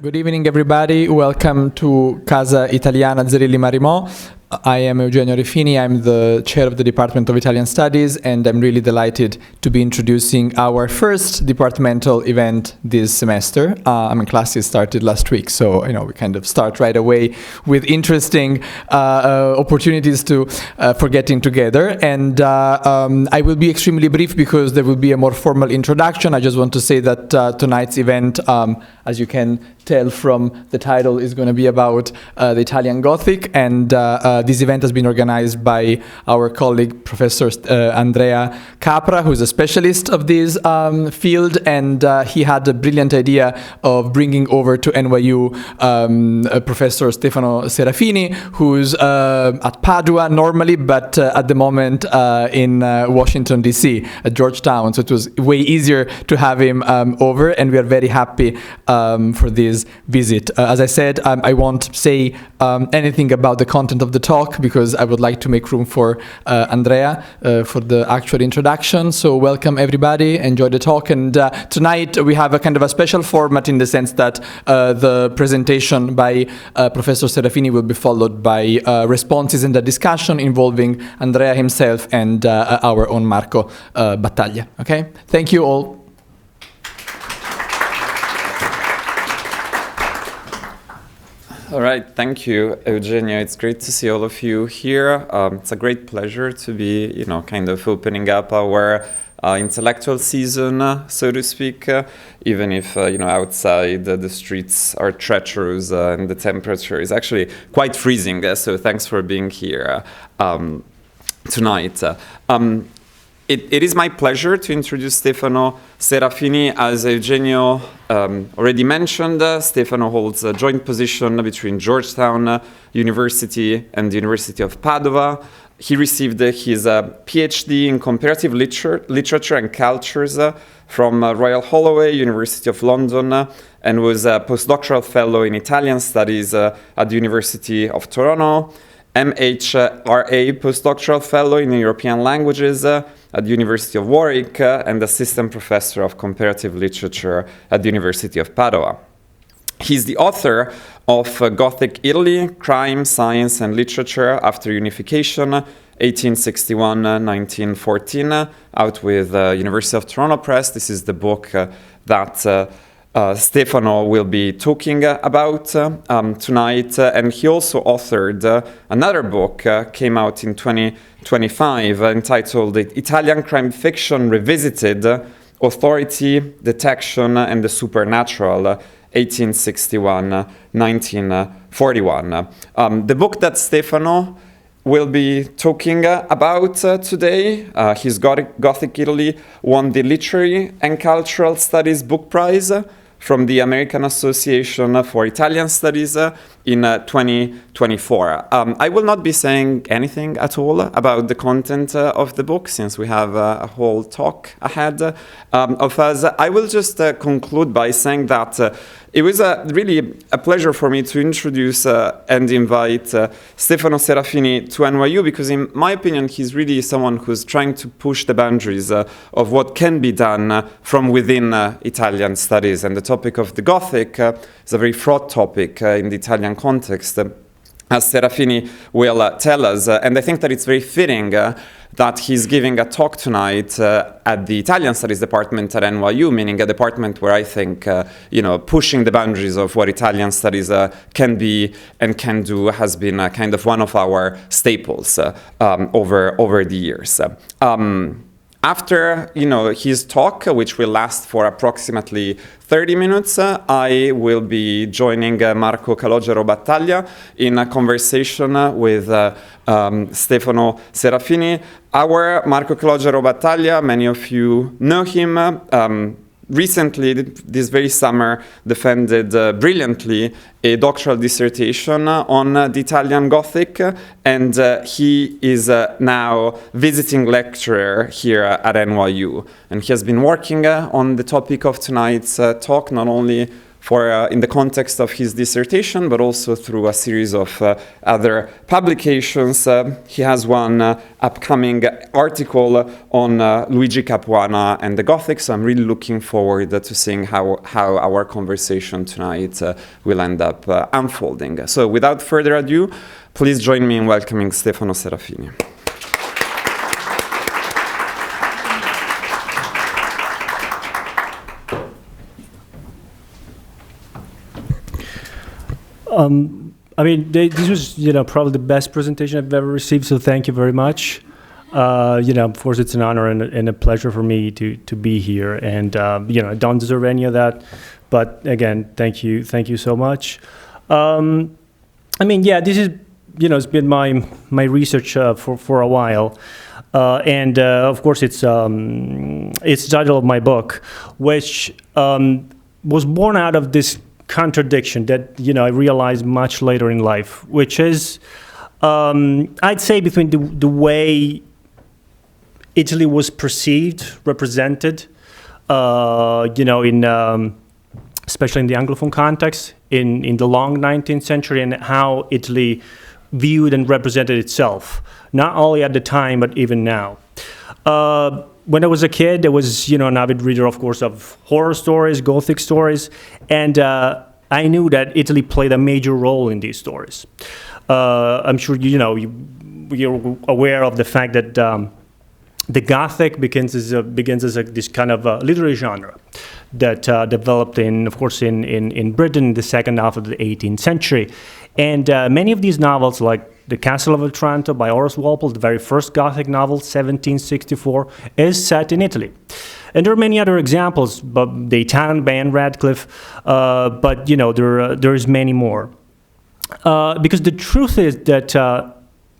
Good evening, everybody. Welcome to Casa Italiana zerilli-marimò. I am Eugenio Serafini. I'm the chair of the Department of Italian Studies, and I'm really delighted to be introducing our first departmental event this semester. Classes started last week, so we kind of start right away with interesting opportunities for getting together. And I will be extremely brief because there will be a more formal introduction. I just want to say that tonight's event, as you can tell from the title, is going to be about the Italian Gothic, and this event has been organized by our colleague, Professor Andrea Capra, who is a specialist of this field, and he had a brilliant idea of bringing over to NYU Professor Stefano Serafini, who's at Padua normally, but at the moment in Washington, D.C., at Georgetown. So it was way easier to have him over, and we are very happy for this visit. As I said, I won't say anything about the content of the talk because I would like to make room for Andrea for the actual introduction. So welcome everybody, enjoy the talk. And tonight we have a kind of a special format in the sense that the presentation by Professor Serafini will be followed by responses and a discussion involving Andrea himself and our own Marco Battaglia. Okay, thank you all. All right, thank you, Eugenio. It's great to see all of you here. It's a great pleasure to be, kind of opening up our intellectual season, so to speak, even if, outside the streets are treacherous and the temperature is actually quite freezing. So thanks for being here tonight. It is my pleasure to introduce Stefano Serafini. As Eugenio already mentioned, Stefano holds a joint position between Georgetown University and the University of Padua. He received his PhD in comparative literature and cultures from Royal Holloway, University of London, and was a postdoctoral fellow in Italian studies at the University of Toronto, MHRA postdoctoral fellow in European languages at the University of Warwick, and assistant professor of comparative literature at the University of Padua. He's the author of Gothic Italy, Crime, Science and Literature After Unification, 1861-1914, out with University of Toronto Press. This is the book that Stefano will be talking about tonight, and he also authored another book, came out in 2025, entitled Italian Crime Fiction Revisited, Authority, Detection and the Supernatural, 1861-1941. The book that Stefano will be talking about today, his Gothic Italy, won the Literary and Cultural Studies Book Prize from the American Association for Italian Studies in 2024. I will not be saying anything at all about the content of the book, since we have a whole talk ahead of us. I will just conclude by saying that it was really a pleasure for me to introduce and invite Stefano Serafini to NYU, because in my opinion, he's really someone who's trying to push the boundaries of what can be done from within Italian studies. And the topic of the Gothic is a very fraught topic in the Italian context, as Serafini will tell us. And I think that it's very fitting that he's giving a talk tonight at the Italian Studies department at NYU, meaning a department where I think, pushing the boundaries of what Italian studies can be and can do has been kind of one of our staples over the years. After his talk, which will last for approximately 30 minutes, I will be joining Marco Calogero Battaglia in a conversation with Stefano Serafini. Our Marco Calogero Battaglia, many of you know him, recently, this very summer, defended brilliantly a doctoral dissertation on the Italian Gothic, and he is now visiting lecturer here at NYU. And he has been working on the topic of tonight's talk, not only in the context of his dissertation, but also through a series of other publications. He has one upcoming article on Luigi Capuana and the Gothic, so I'm really looking forward to seeing how our conversation tonight will end up unfolding. So without further ado, please join me in welcoming Stefano Serafini. This was, probably the best presentation I've ever received. So thank you very much. Of course, it's an honor and a pleasure for me to be here. And I don't deserve any of that, but again, thank you so much. This is, it's been my research for a while, and of course, it's the title of my book, which was born out of this contradiction that I realized much later in life, which is I'd say between the way Italy was perceived, represented, especially in the Anglophone context in the long 19th century, and how Italy viewed and represented itself, not only at the time but even now. When I was a kid, I was, an avid reader, of course, of horror stories, Gothic stories, and I knew that Italy played a major role in these stories. I'm sure you're aware of the fact that the Gothic begins as this kind of literary genre that developed in Britain in the second half of the 18th century, and many of these novels, like The Castle of Otranto by Horace Walpole, the very first Gothic novel, 1764, is set in Italy. And there are many other examples, but the Italian by Anne Radcliffe, but there is many more. Because the truth is that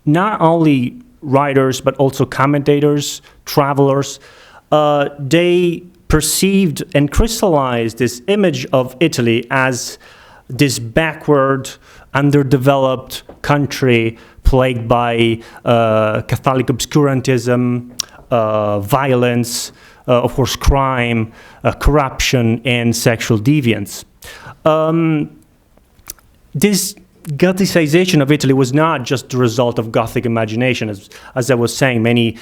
not only writers, but also commentators, travelers, they perceived and crystallized this image of Italy as this backward, underdeveloped country plagued by Catholic obscurantism, violence, of course, crime, corruption, and sexual deviance. This Gothicization of Italy was not just the result of Gothic imagination. As I was saying, many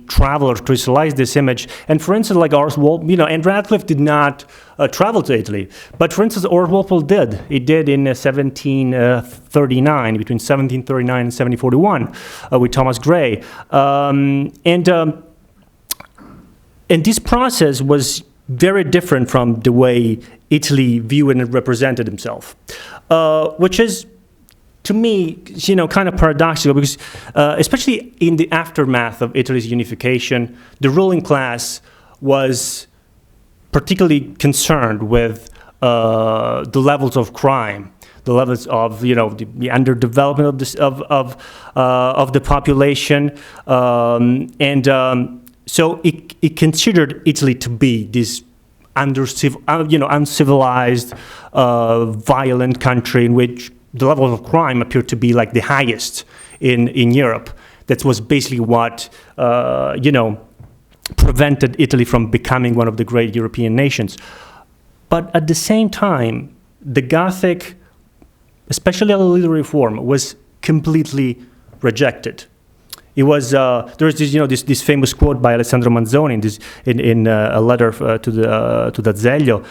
travelers crystallized this image. And for instance, like Horace Walpole, and Radcliffe did not travel to Italy. But for instance, Horace Walpole did. He did in 1739, between 1739 and 1741, with Thomas Gray. And this process was very different from the way Italy viewed and represented himself, which is, to me, kind of paradoxical, because especially in the aftermath of Italy's unification, the ruling class was particularly concerned with the levels of crime, the levels of the underdevelopment of the population, so it considered Italy to be this uncivilized, violent country in which the level of crime appeared to be like the highest in Europe. That was basically what prevented Italy from becoming one of the great European nations. But at the same time, the Gothic, especially the literary form, was completely rejected. It was there was this famous quote by Alessandro Manzoni in a letter to D'Azeglio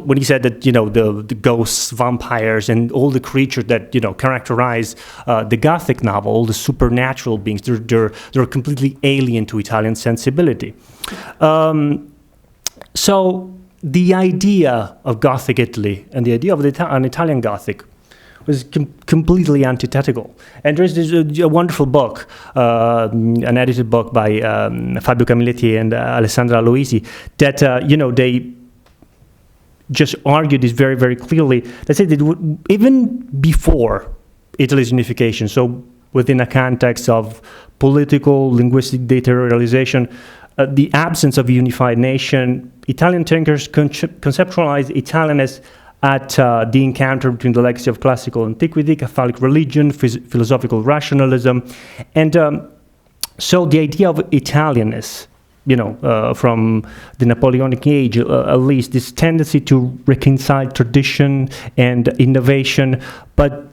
when he said that the ghosts, vampires, and all the creatures that characterize the Gothic novel, all the supernatural beings, they're completely alien to Italian sensibility. So the idea of Gothic Italy and the idea of an Italian Gothic was completely antithetical. And there's a wonderful book, an edited book by Fabio Camilletti and Alessandra Aloisi, that they just argued this very, very clearly. They said that even before Italy's unification, so within a context of political, linguistic deterritorialization, the absence of a unified nation, Italian thinkers conceptualized Italian at the encounter between the legacy of classical antiquity, Catholic religion, philosophical rationalism. And so the idea of Italianness from the Napoleonic age, at least, this tendency to reconcile tradition and innovation. But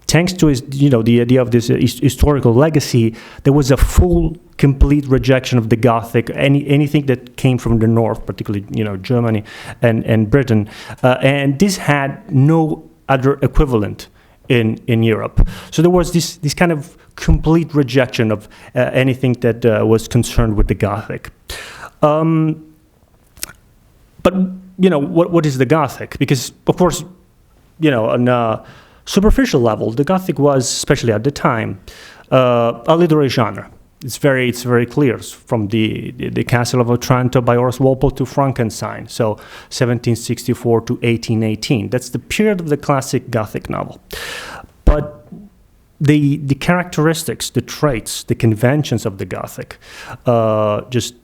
thanks to his, the idea of this historical legacy, there was a full, complete rejection of the Gothic, anything that came from the north, particularly, Germany and Britain. And this had no other equivalent in Europe. So there was this kind of complete rejection of anything that was concerned with the Gothic. But what is the Gothic? Because of course, on a superficial level, the Gothic was, especially at the time, a literary genre. It's very clear. It's from the Castle of Otranto by Horace Walpole to Frankenstein, so 1764 to 1818. That's the period of the classic Gothic novel. But the characteristics, the traits, the conventions of the Gothic just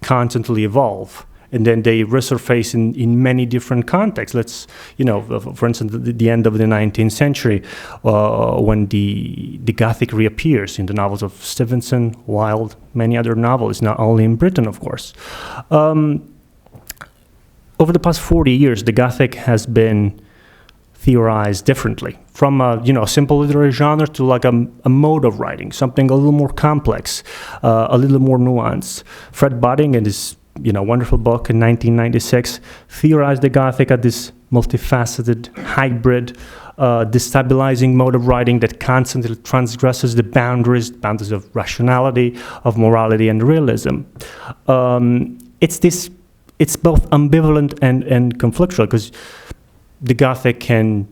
constantly evolve. And then they resurface in many different contexts. Let's, for instance, the end of the 19th century, when the Gothic reappears in the novels of Stevenson, Wilde, many other novels, not only in Britain, of course. Over the past 40 years, the Gothic has been theorized differently, from a simple literary genre to like a mode of writing, something a little more complex, a little more nuanced. Fred Budding and his wonderful book in 1996 theorized the Gothic as this multifaceted, hybrid, destabilizing mode of writing that constantly transgresses the boundaries of rationality, of morality, and realism. It's both ambivalent and conflictual, because the Gothic can,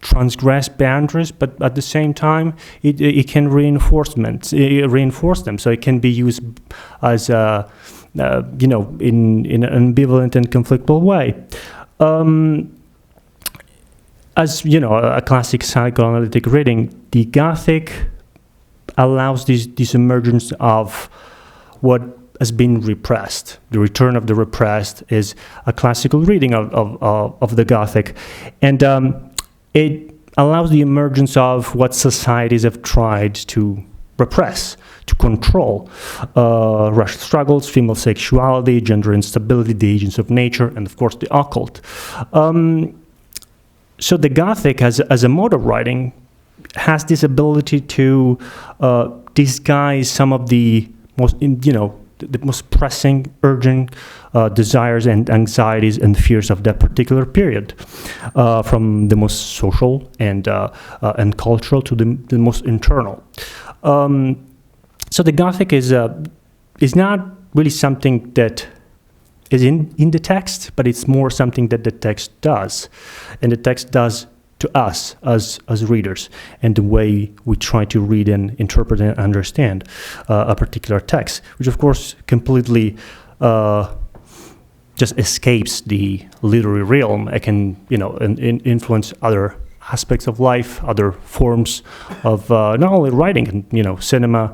transgress boundaries, but at the same time, it can reinforce them. So it can be used as, in an ambivalent and conflictual way. As a classic psychoanalytic reading, the Gothic allows this emergence of what has been repressed. The return of the repressed is a classical reading of the Gothic. And it allows the emergence of what societies have tried to repress, to control. Racial struggles, female sexuality, gender instability, the agents of nature, and of course the occult. So the Gothic, as a mode of writing, has this ability to disguise some of the most, the most pressing, urgent desires and anxieties and fears of that particular period, from the most social and cultural to the most internal. So the Gothic is not really something that is in the text, but it's more something that the text does, and the text does to us as readers, and the way we try to read and interpret and understand a particular text, which of course completely just escapes the literary realm. It can influence other aspects of life, other forms of not only writing, cinema,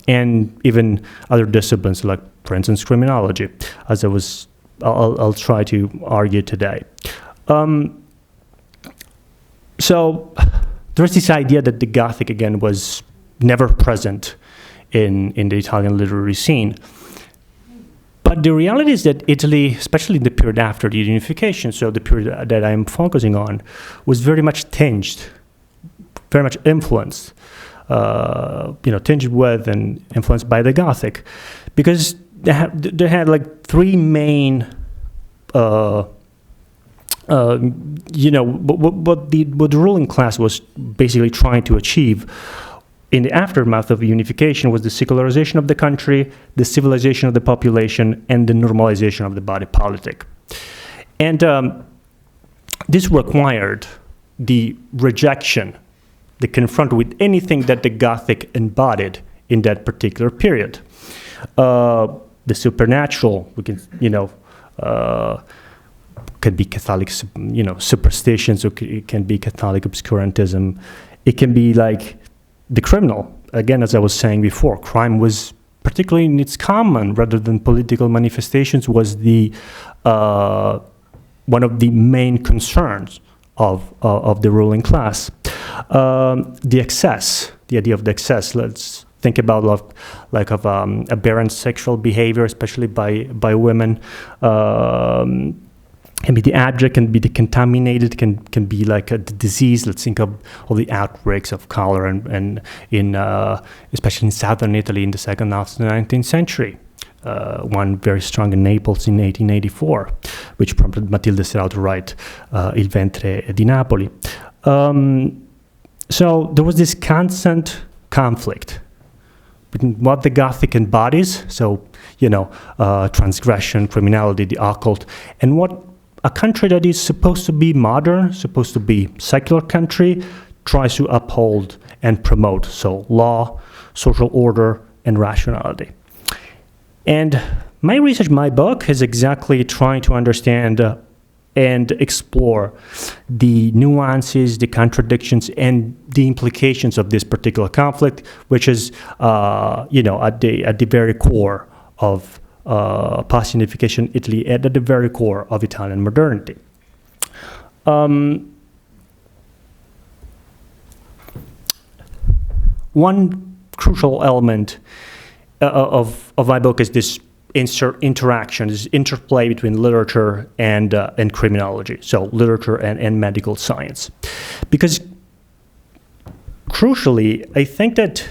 and even other disciplines like, for instance, criminology, as I'll try to argue today. So there's this idea that the Gothic, again, was never present in the Italian literary scene. But the reality is that Italy, especially in the period after the unification, so the period that I'm focusing on, was very much tinged, very much influenced, tinged with and influenced by the Gothic, because they had like three main what the ruling class was basically trying to achieve in the aftermath of the unification was the secularization of the country, the civilization of the population, and the normalization of the body politic. And this required the rejection, the confront with anything that the Gothic embodied in that particular period. The supernatural, we can, can be Catholic, superstitions, or it can be Catholic obscurantism. It can be like the criminal. Again, as I was saying before, crime was, particularly in its common rather than political manifestations, was the one of the main concerns of the ruling class. The excess, the idea of the excess. Let's think about aberrant sexual behavior, especially by women. Can be the abject, can be the contaminated, can be like the disease. Let's think of all the outbreaks of cholera and in especially in southern Italy in the second half of the 19th century. One very strong in Naples in 1884, which prompted Matilde Serao to write Il ventre di Napoli. So there was this constant conflict between what the Gothic embodies, so, transgression, criminality, the occult, and what a country that is supposed to be modern, supposed to be secular country, tries to uphold and promote, so law, social order, and rationality. And my research, my book, is exactly trying to understand and explore the nuances, the contradictions, and the implications of this particular conflict, which is, at the very core of post-unification Italy, at the very core of Italian modernity. One crucial element of my book is this interaction, this interplay between literature and criminology, so literature and medical science. Because crucially, I think that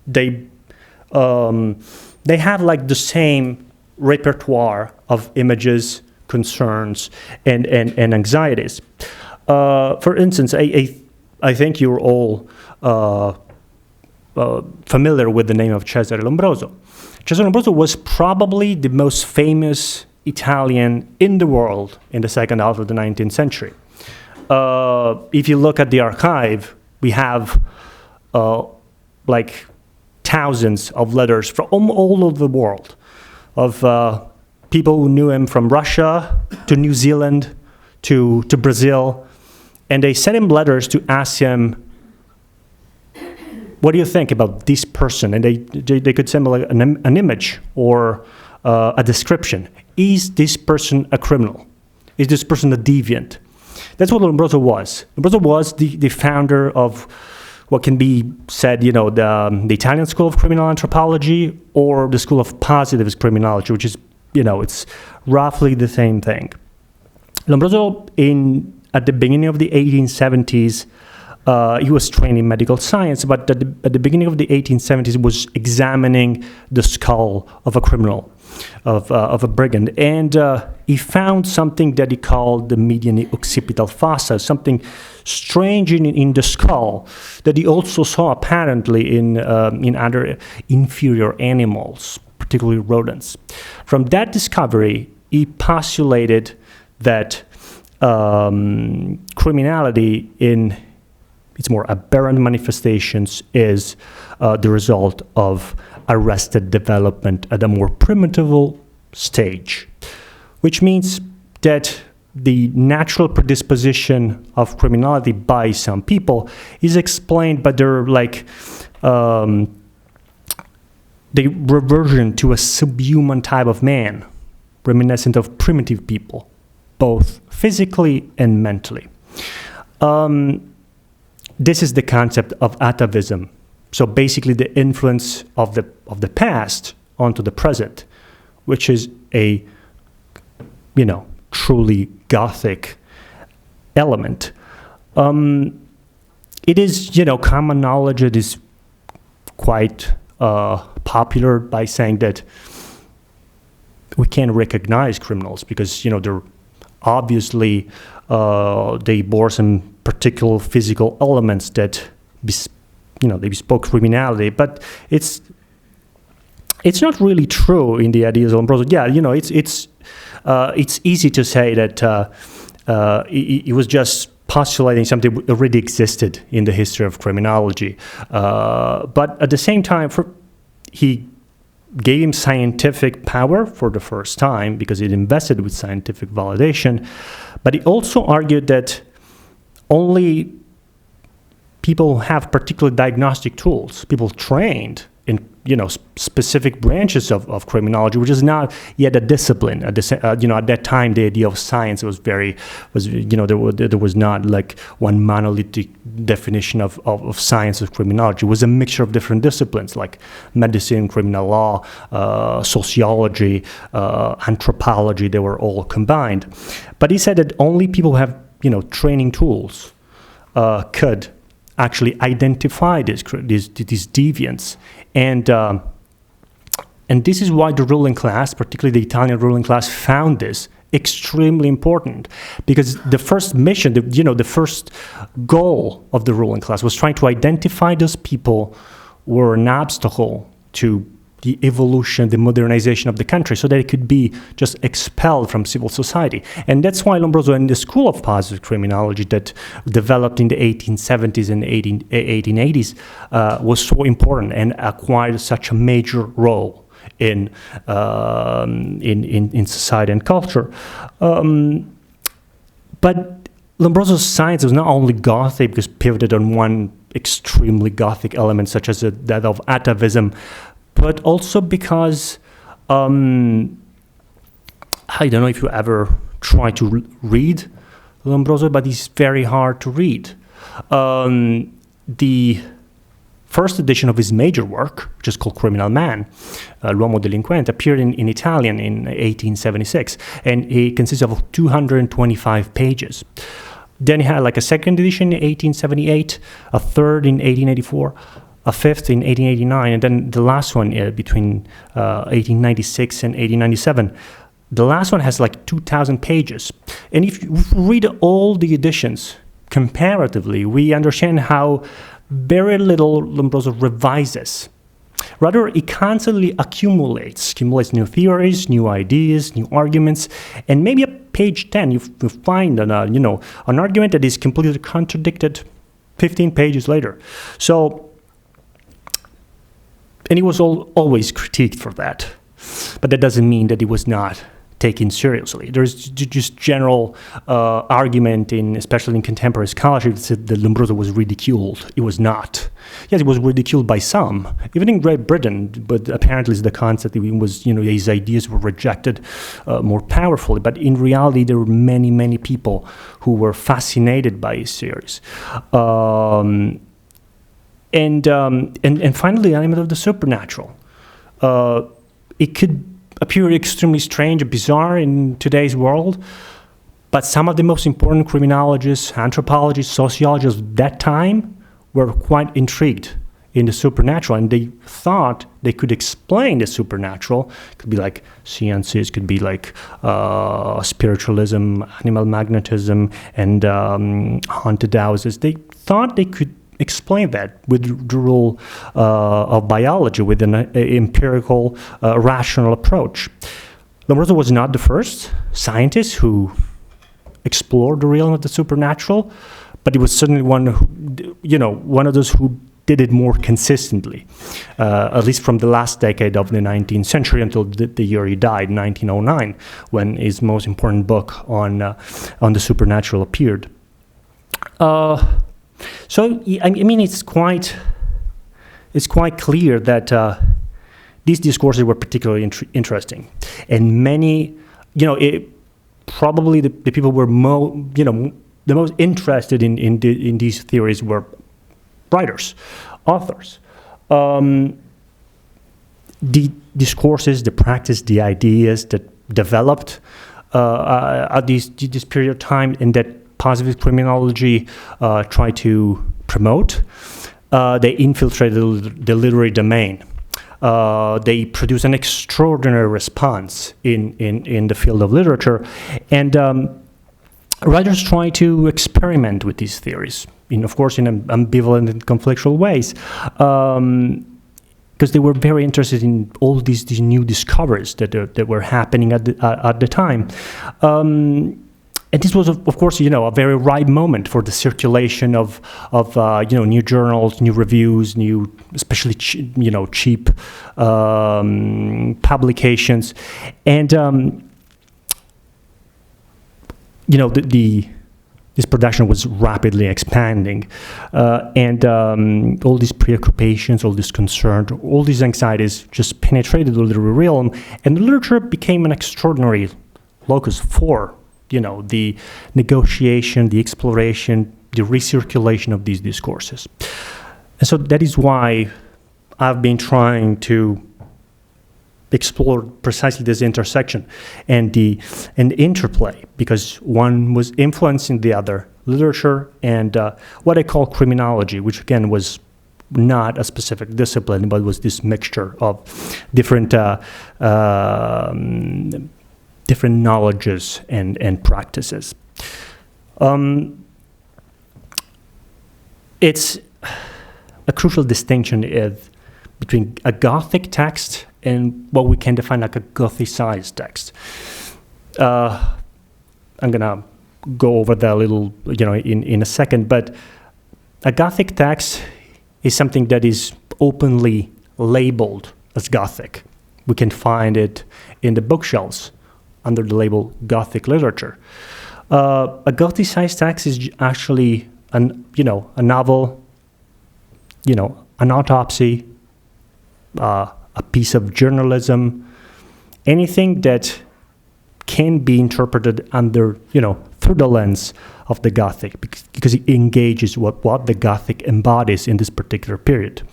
they have like the same repertoire of images, concerns, and anxieties. For instance, I think you're all familiar with the name of Cesare Lombroso. Cesare Lombroso was probably the most famous Italian in the world in the second half of the 19th century. If you look at the archive, we have like thousands of letters from all over the world of people who knew him from Russia to New Zealand to Brazil, and they sent him letters to ask him, what do you think about this person? And they could send like an image or a description. Is this person a criminal? Is this person a deviant? That's what Lombroso was. Lombroso was the founder of what can be said, the Italian school of criminal anthropology or the school of positivist criminology, which is, it's roughly the same thing. Lombroso, at the beginning of the 1870s, he was trained in medical science, but at the beginning of the 1870s, was examining the skull of a criminal, of a brigand, and he found something that he called the median occipital fossa, something strange in the skull that he also saw apparently in other inferior animals, particularly rodents. From that discovery, he postulated that criminality in its more aberrant manifestations is the result of arrested development at a more primitive stage, which means that the natural predisposition of criminality by some people is explained by their the reversion to a subhuman type of man, reminiscent of primitive people, both physically and mentally. This is the concept of atavism. So basically the influence of the past onto the present, which is a, truly Gothic element. It is, common knowledge. It is quite popular by saying that we can't recognize criminals because, they're obviously, they bore some particular physical elements that, they bespoke criminality, but it's not really true in the ideas of Lombroso. Yeah, it's easy to say that it was just postulating something that already existed in the history of criminology, but at the same time, he gave him scientific power for the first time because it invested with scientific validation, but he also argued that only people who have particular diagnostic tools, people trained in specific branches of criminology, which is not yet a discipline. At that time, the idea of science there was not like one monolithic definition of science of criminology. It was a mixture of different disciplines like medicine, criminal law, sociology, anthropology. They were all combined. But he said that only people who have training tools could actually identify these deviants, and this is why the ruling class, particularly the Italian ruling class, found this extremely important, because the first mission, the first goal of the ruling class was trying to identify those people who were an obstacle to the evolution, the modernization of the country, so that it could be just expelled from civil society. And that's why Lombroso and the school of positive criminology that developed in the 1870s and 1880s was so important and acquired such a major role in society and culture. But Lombroso's science was not only Gothic, because pivoted on one extremely Gothic element, such as that of atavism, but also because I don't know if you ever try to read Lombroso, but he's very hard to read. The first edition of his major work, which is called Criminal Man, L'uomo delinquente, appeared in Italian in 1876, and it consists of 225 pages. Then he had like a second edition in 1878, a third in 1884, a fifth in 1889, and then the last one between 1896 and 1897. The last one has like 2,000 pages. And if you read all the editions comparatively, we understand how very little Lombroso revises. Rather, it constantly accumulates new theories, new ideas, new arguments, and maybe at page 10 you find an argument that is completely contradicted 15 pages later. So, and he was always critiqued for that. But that doesn't mean that he was not taken seriously. There's just general argument, especially in contemporary scholarship, that Lombroso was ridiculed. It was not. Yes, it was ridiculed by some, even in Great Britain, but apparently it's the concept that his ideas were rejected more powerfully. But in reality, there were many, many people who were fascinated by his theories. And finally, the element of the supernatural. It could appear extremely strange, bizarre in today's world, but some of the most important criminologists, anthropologists, sociologists of that time were quite intrigued in the supernatural, and they thought they could explain the supernatural. It could be like seances, could be like spiritualism, animal magnetism, and haunted houses. They thought they could explain that with the rule of biology, with an empirical, rational approach. Lombroso was not the first scientist who explored the realm of the supernatural, but he was certainly one of those who did it more consistently, at least from the last decade of the 19th century until the year he died, 1909, when his most important book on the supernatural appeared. So I mean, it's quite clear that these discourses were particularly interesting, and many, probably the people were the most interested in these theories were writers, authors. The discourses, the practice, the ideas that developed at this period of time, and that positive criminology tried to promote. They infiltrated the literary domain. They produced an extraordinary response in the field of literature, and writers try to experiment with these theories, of course, in ambivalent and conflictual ways, because they were very interested in all these new discoveries that were happening at the time. And this was, of course, a very ripe moment for the circulation of new journals, new reviews, especially cheap publications, and the this production was rapidly expanding, and all these preoccupations, all this concern, all these anxieties just penetrated the literary realm, and literature became an extraordinary locus for, the negotiation, the exploration, the recirculation of these discourses. And so that is why I've been trying to explore precisely this intersection and the interplay, because one was influencing the other, literature and what I call criminology, which again was not a specific discipline, but was this mixture of different different knowledges and practices. It's a crucial distinction between a Gothic text and what we can define like a Gothicized text. I'm gonna go over that a little, in a second, but a Gothic text is something that is openly labeled as Gothic. We can find it in the bookshelves under the label Gothic literature. A Gothicized text is actually a novel, an autopsy, a piece of journalism, anything that can be interpreted under, through the lens of the Gothic, because it engages what the Gothic embodies in this particular period,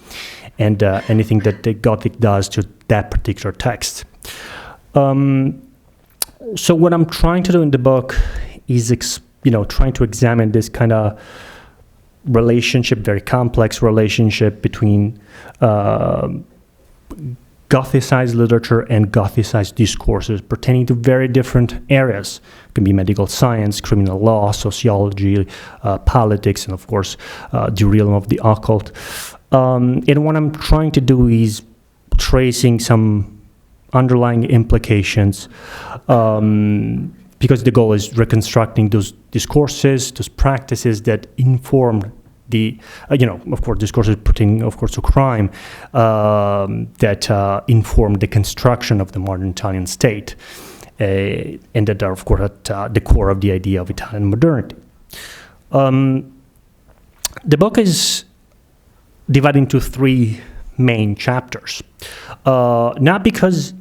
and anything that the Gothic does to that particular text. So what I'm trying to do in the book is, trying to examine this kind of relationship, very complex relationship between Gothicized literature and Gothicized discourses pertaining to very different areas. It can be medical science, criminal law, sociology, politics, and of course, the realm of the occult. And what I'm trying to do is tracing some underlying implications, because the goal is reconstructing those discourses, those practices that inform the, of course, discourses pertaining, of course, to crime, that inform the construction of the modern Italian state, and that are, of course, at the core of the idea of Italian modernity. The book is divided into three main chapters, not because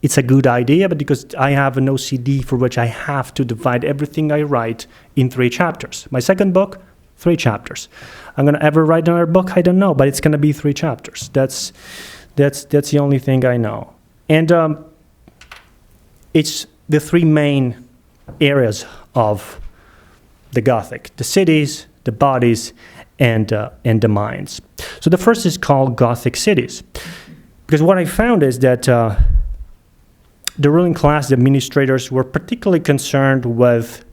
it's a good idea, but because I have an OCD for which I have to divide everything I write in 3 chapters. My second book, 3 chapters. I'm going to ever write another book? I don't know, but it's going to be 3 chapters. That's the only thing I know. And it's the 3 main areas of the Gothic: the cities, the bodies, and the minds. So the first is called Gothic cities, because what I found is that the ruling class, the administrators, were particularly concerned with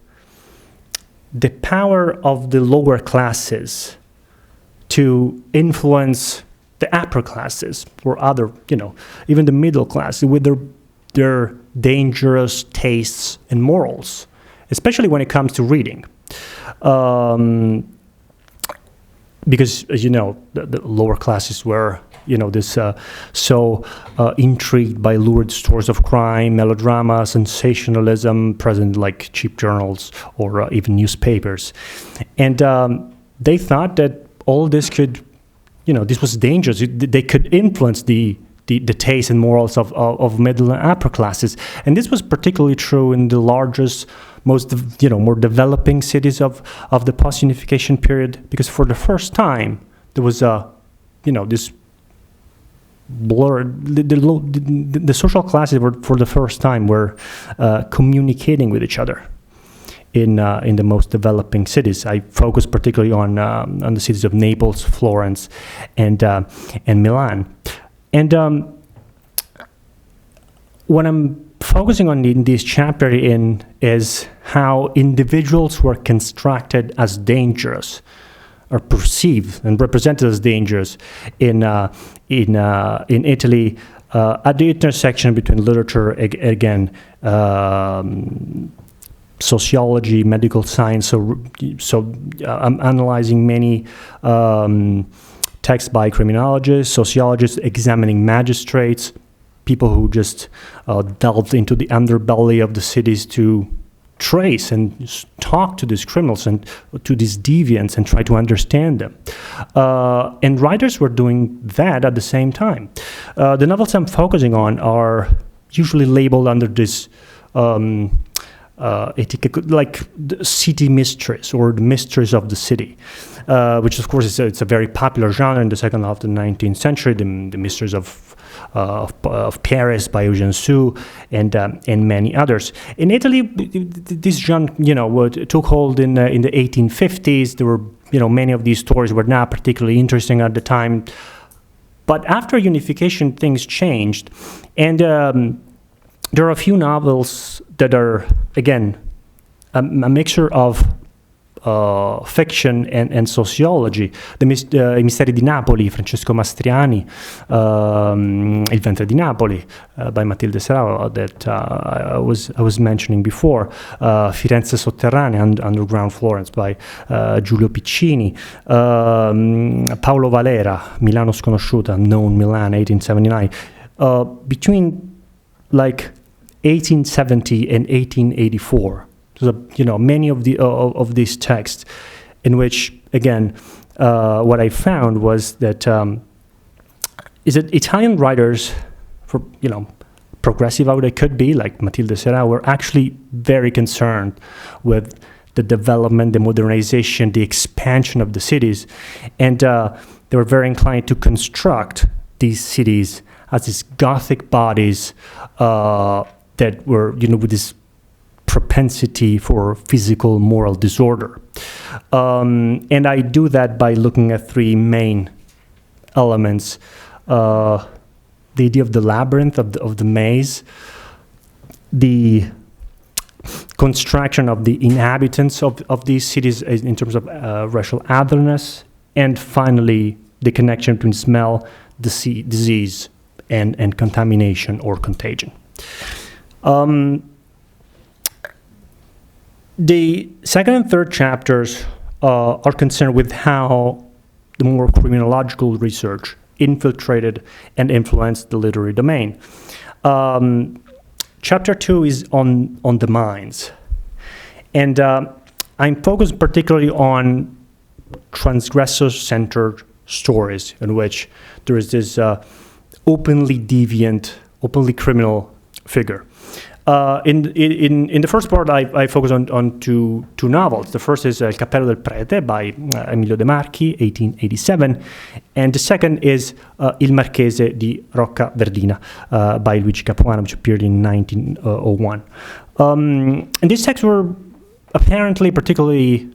the power of the lower classes to influence the upper classes or other, even the middle class with their dangerous tastes and morals, especially when it comes to reading. Because, as you know, the lower classes were, so intrigued by lurid stories of crime, melodrama, sensationalism, present like cheap journals or even newspapers. And they thought that all this could, this was dangerous. They could influence the taste and morals of middle and upper classes. And this was particularly true in the largest, most, more developing cities of the post-unification period, because for the first time, there was this blur. The social classes were, for the first time, were communicating with each other in the most developing cities. I focus particularly on the cities of Naples, Florence, and Milan. And what I'm focusing on in this chapter is how individuals were constructed as dangerous, or perceived and represented as dangerous in Italy, at the intersection between literature, again, sociology, medical science. So I'm analyzing many texts by criminologists, sociologists, examining magistrates, people who just delved into the underbelly of the cities to trace and talk to these criminals and to these deviants and try to understand them. And writers were doing that at the same time. The novels I'm focusing on are usually labeled under this like the city mysteries or the mysteries of the city, which of course it's a very popular genre in the second half of the 19th century. The mysteries of Paris by Eugène Sue and many others. In Italy, this genre took hold in the 1850s. There were many of these stories were not particularly interesting at the time, but after unification things changed, and there are a few novels that are, again, a mixture of fiction and sociology. I Misteri di Napoli, Francesco Mastriani, Il ventre di Napoli by Matilde Serao that I was mentioning before, Firenze Sotterranea, Underground Florence by Giulio Piccini, Paolo Valera, Milano Sconosciuta, Known Milan, 1879. Between like 1870 and 1884. So, many of these texts, in which, again, what I found was that Italian writers, for progressive how they could be, like Matilde Serra, were actually very concerned with the development, the modernization, the expansion of the cities, and they were very inclined to construct these cities as these Gothic bodies that were, with this propensity for physical moral disorder. And I do that by looking at three main elements. The idea of the labyrinth, of the maze, the construction of the inhabitants of these cities in terms of racial otherness, and finally the connection between smell, disease, and contamination or contagion. The second and third chapters are concerned with how the more criminological research infiltrated and influenced the literary domain. Chapter 2 is on the minds. And I'm focused particularly on transgressor-centered stories in which there is this openly deviant, openly criminal figure. In the first part, I focus on two novels. The first is Il Cappello del Prete by Emilio De Marchi, 1887, and the second is Il Marchese di Rocca Verdina by Luigi Capuano, which appeared in 1901. And these texts were apparently particularly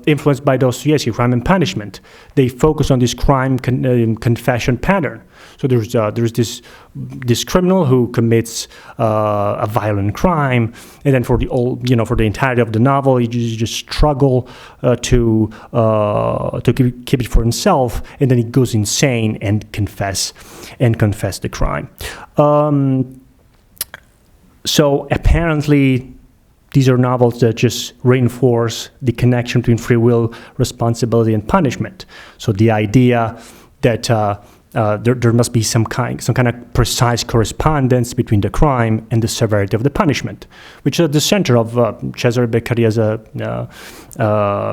influenced by Dostoevsky, Crime and Punishment. They focus on this crime confession pattern. So there's this criminal who commits a violent crime, and then for the entirety of the novel, he just struggle to keep it for himself, and then he goes insane and confess the crime. So apparently, these are novels that just reinforce the connection between free will, responsibility, and punishment. So the idea that there must be some kind of precise correspondence between the crime and the severity of the punishment, which is at the center of Cesare Beccaria's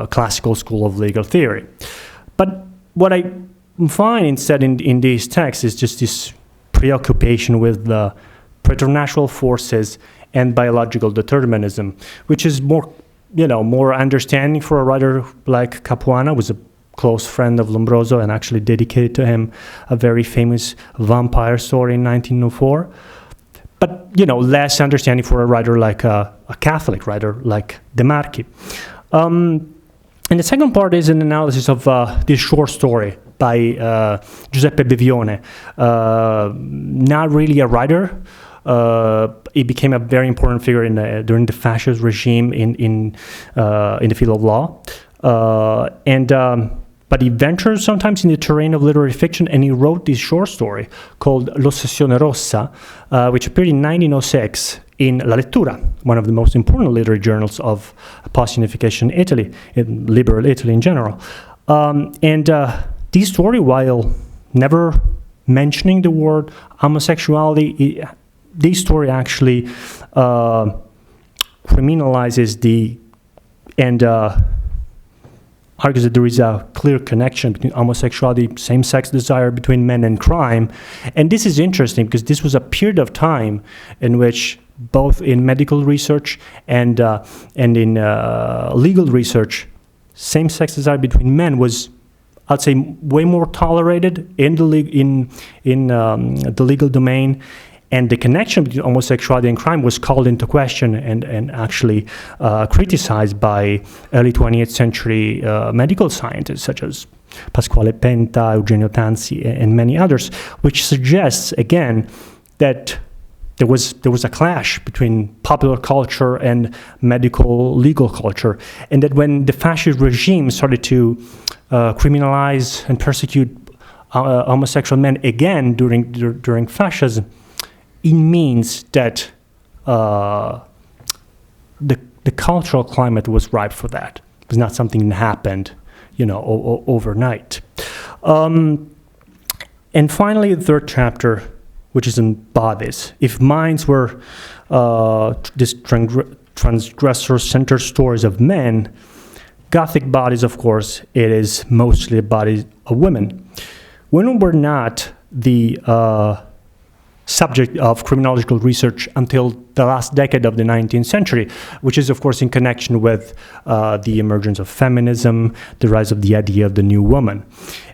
classical school of legal theory. But what I find instead in these texts is just this preoccupation with the preternatural forces and biological determinism, which is more understanding for a writer like Capuano, who was a close friend of Lombroso and actually dedicated to him a very famous vampire story in 1904. But, less understanding for a writer like a Catholic writer like De Marchi. And the second part is an analysis of this short story by Giuseppe Bevione. Not really a writer. He became a very important figure during the fascist regime in the field of law, but he ventured sometimes in the terrain of literary fiction, and he wrote this short story called L'Ossessione Rossa, which appeared in 1906 in La Lettura, one of the most important literary journals of post-unification Italy, in liberal Italy in general. And this story, while never mentioning the word homosexuality, this story actually criminalized criminalizes and argues that there is a clear connection between homosexuality, same-sex desire between men and crime. And this is interesting because this was a period of time in which both in medical research and in legal research, same-sex desire between men was, I'd say, way more tolerated in the legal domain, and the connection between homosexuality and crime was called into question and actually criticized by early 20th century medical scientists such as Pasquale Penta, Eugenio Tanzi, and many others, which suggests again that there was a clash between popular culture and medical legal culture, and that when the fascist regime started to criminalize and persecute homosexual men again during fascism, it means that the cultural climate was ripe for that. It was not something that happened, overnight. And finally, the third chapter, which is in bodies. If minds were this transgressor-centered stories of men, Gothic bodies, of course, it is mostly the bodies of women. Women were not the subject of criminological research until the last decade of the 19th century, which is, of course, in connection with the emergence of feminism, the rise of the idea of the new woman.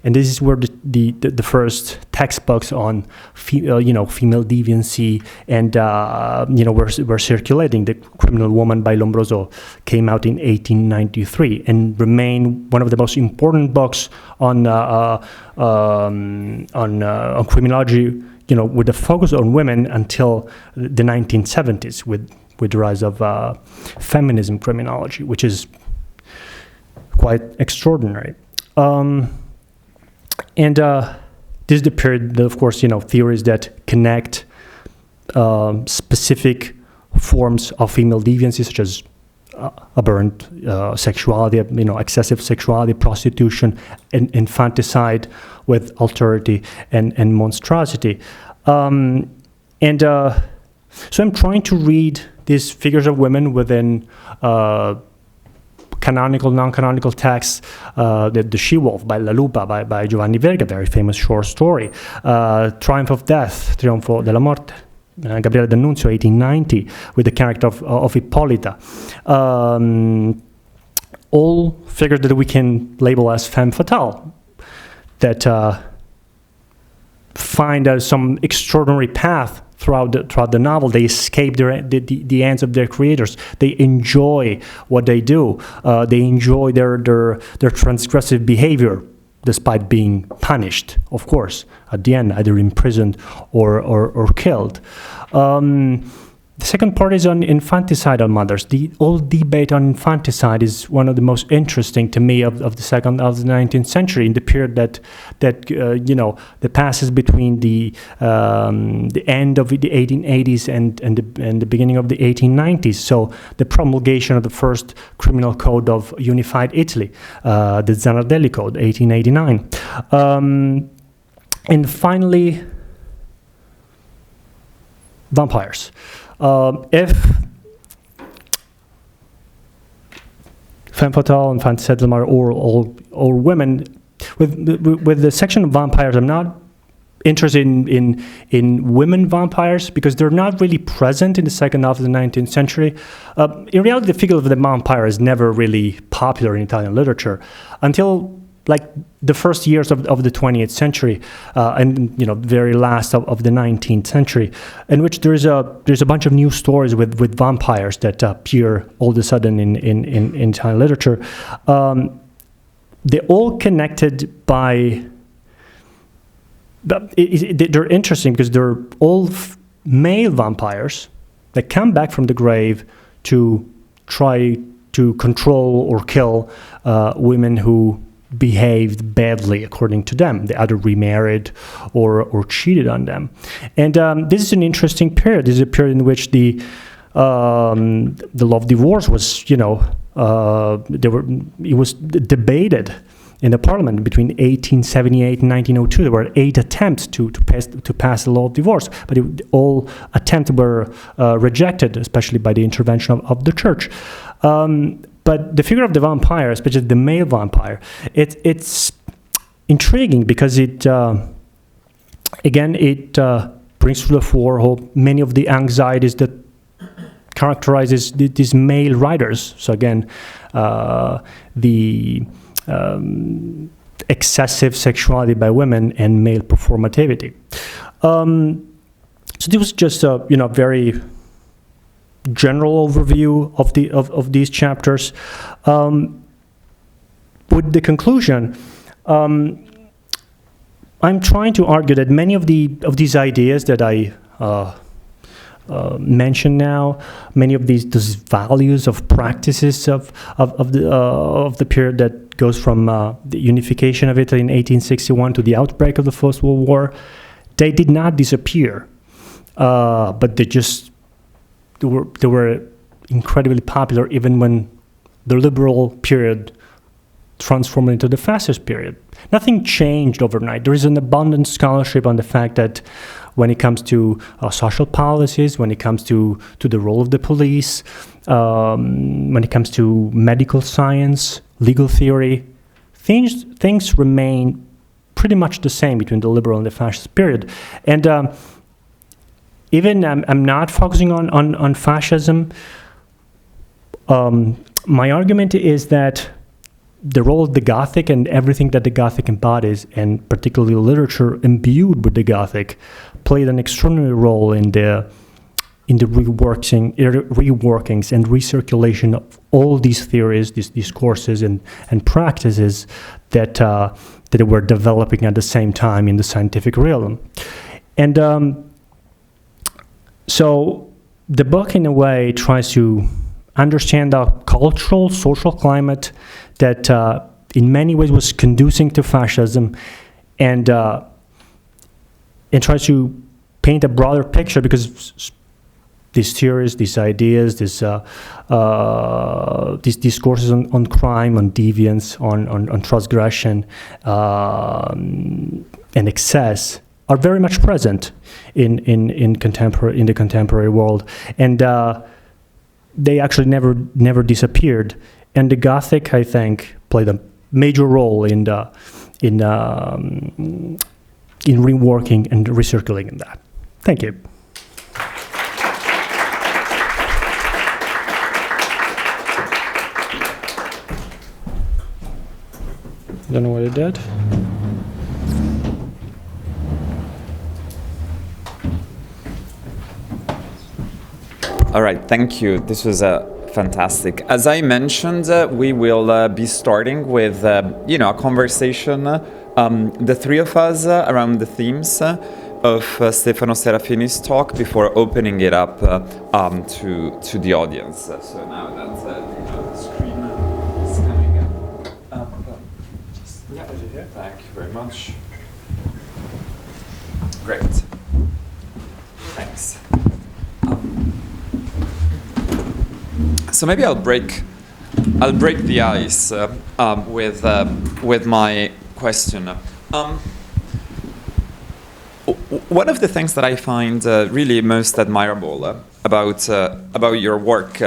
And this is where the first textbooks on female deviancy and were circulating. The Criminal Woman by Lombroso came out in 1893 and remained one of the most important books on criminology, with a focus on women until the 1970s with the rise of feminism criminology, which is quite extraordinary. And this is the period that, of course, theories that connect specific forms of female deviancy, such as aberrant sexuality, excessive sexuality, prostitution, and infanticide, with alterity and monstrosity. So I'm trying to read these figures of women within canonical, non-canonical texts. The She-Wolf by La Lupa by Giovanni Verga, very famous short story. Triumph of Death, Trionfo della Morte, Gabriele D'Annunzio, 1890, with the character of Ippolita. All figures that we can label as femme fatale, that find some extraordinary path throughout the novel. They escape the ends of their creators. They enjoy what they do. They enjoy their transgressive behavior, despite being punished, of course, at the end, either imprisoned or killed. The second part is on infanticidal mothers. The old debate on infanticide is one of the most interesting to me of the 19th century, in the period that passes between the end of the 1880s and the beginning of the 1890s. So the promulgation of the first criminal code of unified Italy, the Zanardelli Code, 1889, and finally, vampires. If femme fatale, infanticidal mother, or women, with the section of vampires, I'm not interested in women vampires because they're not really present in the second half of the 19th century. In reality, the figure of the vampire is never really popular in Italian literature until the first years of the 20th century, and very last of the 19th century, in which there's a bunch of new stories with vampires that appear all of a sudden in Italian literature. They're all connected by. They're interesting because they're all male vampires that come back from the grave to try to control or kill women who behaved badly according to them. They either remarried or cheated on them. And this is an interesting period. This is a period in which the love divorce was, it was debated in the parliament between 1878 and 1902. There were 8 attempts to pass the law of divorce, but all attempts were rejected, especially by the intervention of the church. But the figure of the vampire, especially the male vampire, it's intriguing because it brings to the fore many of the anxieties that characterizes these male writers. So again, the excessive sexuality by women and male performativity. So this was just a very general overview of these chapters. With the conclusion, I'm trying to argue that many of these ideas that I mentioned now, many of these values of practices of the period that goes from the unification of Italy in 1861 to the outbreak of the First World War, they did not disappear, but they were incredibly popular even when the liberal period transformed into the fascist period. Nothing changed overnight. There is an abundant scholarship on the fact that when it comes to social policies, when it comes to the role of the police, when it comes to medical science, legal theory, things remain pretty much the same between the liberal and the fascist period. And even I'm not focusing on fascism. My argument is that the role of the Gothic and everything that the Gothic embodies, and particularly literature imbued with the Gothic, played an extraordinary role in the reworkings and recirculation of all these theories, these discourses and practices that were developing at the same time in the scientific realm. And so the book, in a way, tries to understand the cultural, social climate that in many ways was conducing to fascism, and tries to paint a broader picture, because these theories, these ideas, these discourses on crime, on deviance, on transgression, and excess are very much present in the contemporary world, and they actually never disappeared. And the Gothic, I think, played a major role in reworking and recirculating that. Thank you. Don't know what I did. All right, thank you. This was fantastic. As I mentioned, we will be starting with a conversation, the three of us, around the themes of Stefano Serafini's talk before opening it up to the audience. So now that the screen is coming up. Thank you very much. Great. Thanks. So maybe I'll break the ice with my question. One of the things that I find really most admirable about your work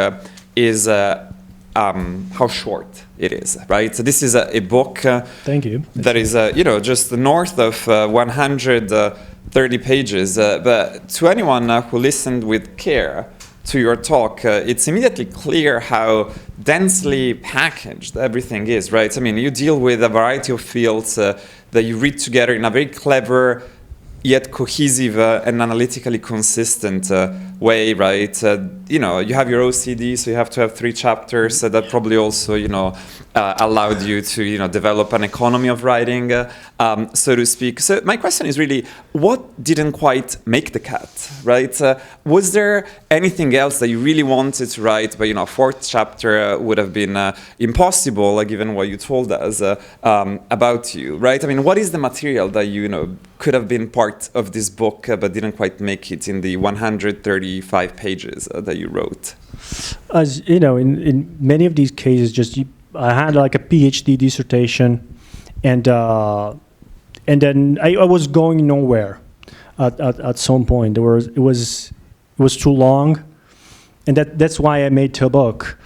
is how short it is. Right. So this is a book. Thank you. That is just north of 130 pages. But to anyone who listened with care to your talk, it's immediately clear how densely packaged everything is, right? I mean, you deal with a variety of fields that you read together in a very clever, yet cohesive and analytically consistent way, right? You have your OCD, so you have to have 3 chapters. That probably also, allowed you to, develop an economy of writing, so to speak. So my question is really, what didn't quite make the cut, right? Was there anything else that you really wanted to write, but, a 4th chapter would have been impossible, given what you told us about you, right? I mean, what is the material that could have been part of this book, but didn't quite make it in the 135 pages that you wrote? As in many of these cases, I had like a PhD dissertation, and then I was going nowhere at some point. It was too long, and that's why I made two books,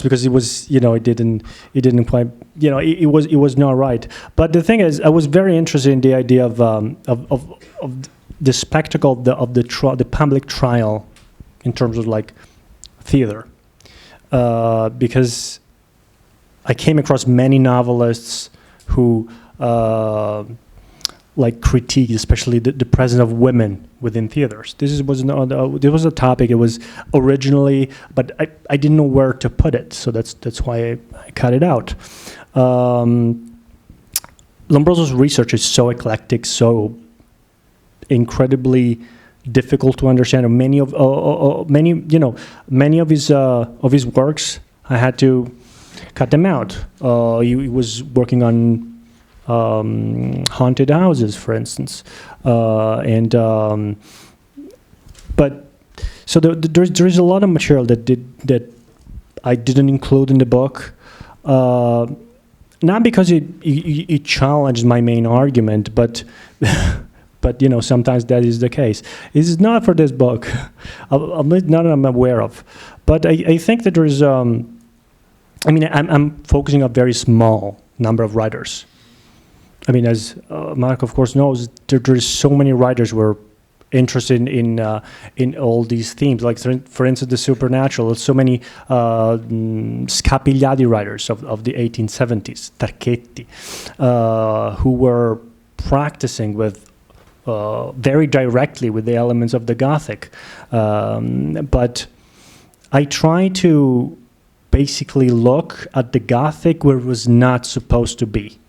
because it was, it didn't quite, it was not right. But the thing is, I was very interested in the idea of the spectacle of the public trial in terms of like theater, because I came across many novelists who like critique, especially the presence of women within theaters. This was a topic. It was originally, but I didn't know where to put it, so that's why I cut it out. Lombroso's research is so eclectic, so incredibly difficult to understand. Many of his works, I had to cut them out. He was working on haunted houses, for instance, but so there is a lot of material that I didn't include in the book, not because it challenged my main argument, but sometimes that is the case. This is not for this book, not that I'm aware of, but I think that there is. I'm focusing on a very small number of writers. I mean, as Mark, of course, knows, there is so many writers who are interested in all these themes. Like, for instance, the supernatural. There's so many Scapigliati writers of the 1870s, Tarchetti, who were practicing with very directly with the elements of the Gothic. But I try to basically look at the Gothic where it was not supposed to be.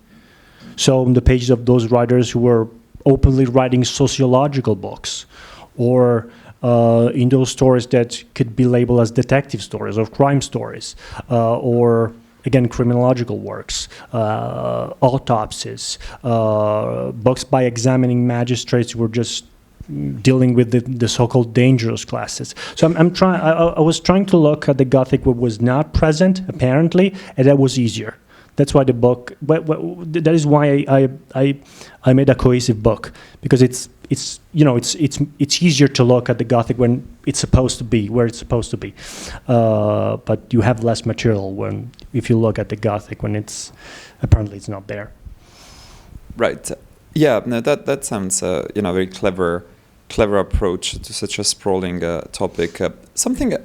So on the pages of those writers who were openly writing sociological books, or in those stories that could be labeled as detective stories or crime stories, or again criminological works, autopsies, books by examining magistrates who were just dealing with the so-called dangerous classes. So I was trying to look at the Gothic what was not present apparently, and that was easier. That's why the book. That is why I made a cohesive book, because it's easier to look at the Gothic when it's supposed to be where it's supposed to be, but you have less material if you look at the Gothic when it's apparently it's not there. Right. Yeah. No. That sounds very clever approach to such a sprawling topic. Something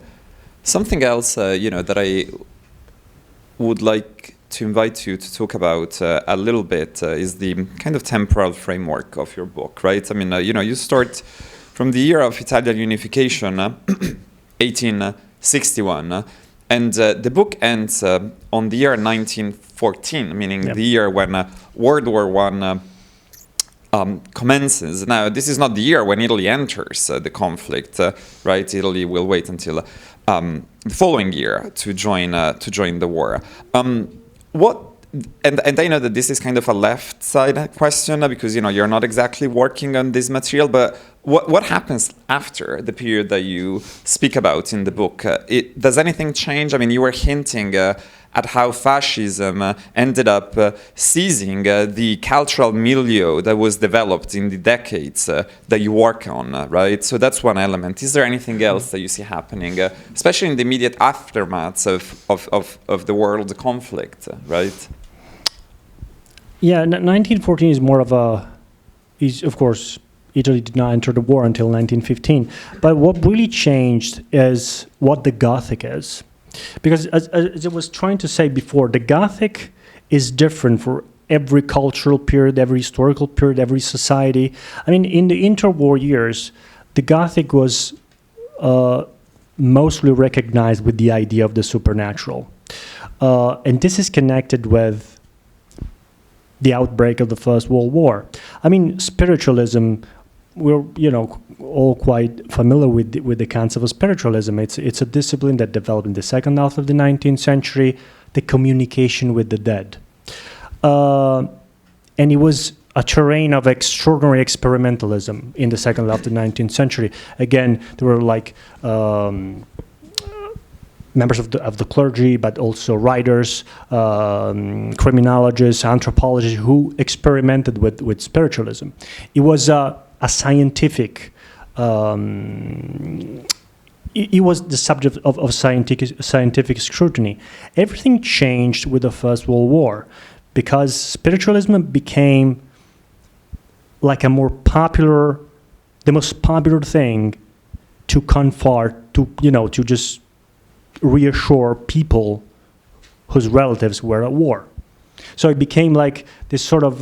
else that I would like to invite you to talk about a little bit is the kind of temporal framework of your book, right? I mean, you start from the year of Italian unification, 1861, and the book ends on the year 1914, meaning the year when World War I commences. Now, this is not the year when Italy enters the conflict, right? Italy will wait until the following year to join the war. And I know that this is kind of a left side question because you're not exactly working on this material, but what happens after the period that you speak about in the book? Does anything change? I mean, you were hinting at how fascism ended up seizing the cultural milieu that was developed in the decades that you work on, right? So that's one element. Is there anything else that you see happening, especially in the immediate aftermath of the world conflict, right? Yeah, 1914 is more of of course, Italy did not enter the war until 1915. But what really changed is what the Gothic is. Because as I was trying to say before, the Gothic is different for every cultural period, every historical period, every society. I mean, in the interwar years, the Gothic was mostly recognized with the idea of the supernatural. And this is connected with the outbreak of the First World War. I mean, spiritualism, we're all quite familiar with the concept of spiritualism. It's a discipline that developed in the second half of the 19th century, the communication with the dead. And it was a terrain of extraordinary experimentalism in the second half of the 19th century. Again, there were members of the clergy, but also writers, criminologists, anthropologists who experimented with spiritualism. It was a scientific. It was the subject of scientific scrutiny. Everything changed with the First World War, because spiritualism became like the most popular thing to comfort, to just reassure people whose relatives were at war. So it became like this sort of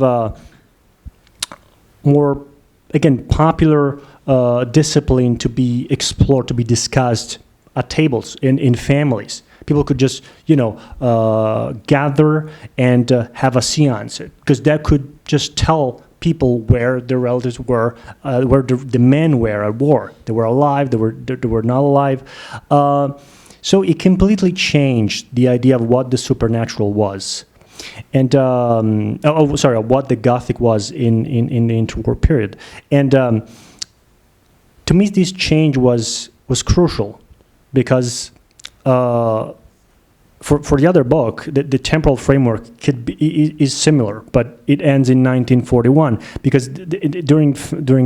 more, again, popular discipline to be explored, to be discussed at tables in families. People could just, gather and have a seance, because that could just tell people where their relatives were, where the men were at war. They were alive, they were not alive. So it completely changed the idea of what the supernatural was. And, what the Gothic was in the interwar period. And to me, this change was crucial, because for the other book, the temporal framework is similar, but it ends in 1941, because during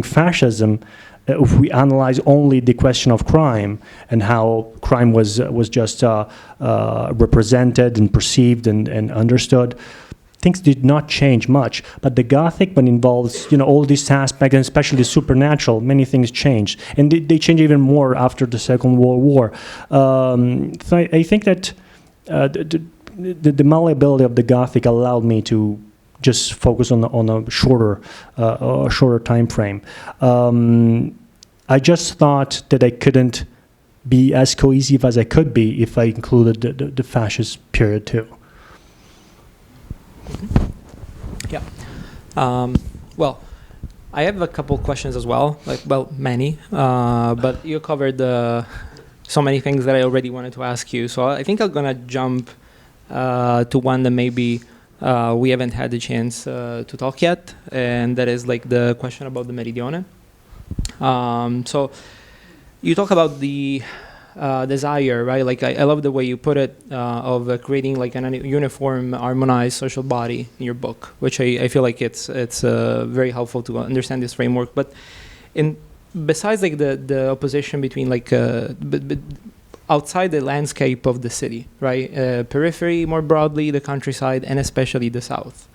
fascism, if we analyze only the question of crime and how crime was just represented and perceived and understood, things did not change much. But the Gothic, when involves all these aspects, and especially the supernatural, many things changed, and they changed even more after the Second World War. So I think that the malleability of the Gothic allowed me to just focus on a shorter time frame. I just thought that I couldn't be as cohesive as I could be if I included the fascist period too. Yeah. Well, I have a couple questions as well, many, but you covered so many things that I already wanted to ask you. So I think I'm going to jump to one that maybe we haven't had the chance to talk yet, and that is like the question about the meridione. So you talk about the desire, right? Like I love the way you put it, of creating like a uniform, harmonized social body in your book, which I feel like it's very helpful to understand this framework. But besides like the opposition between like outside the landscape of the city, right? Periphery more broadly, the countryside, and especially the south.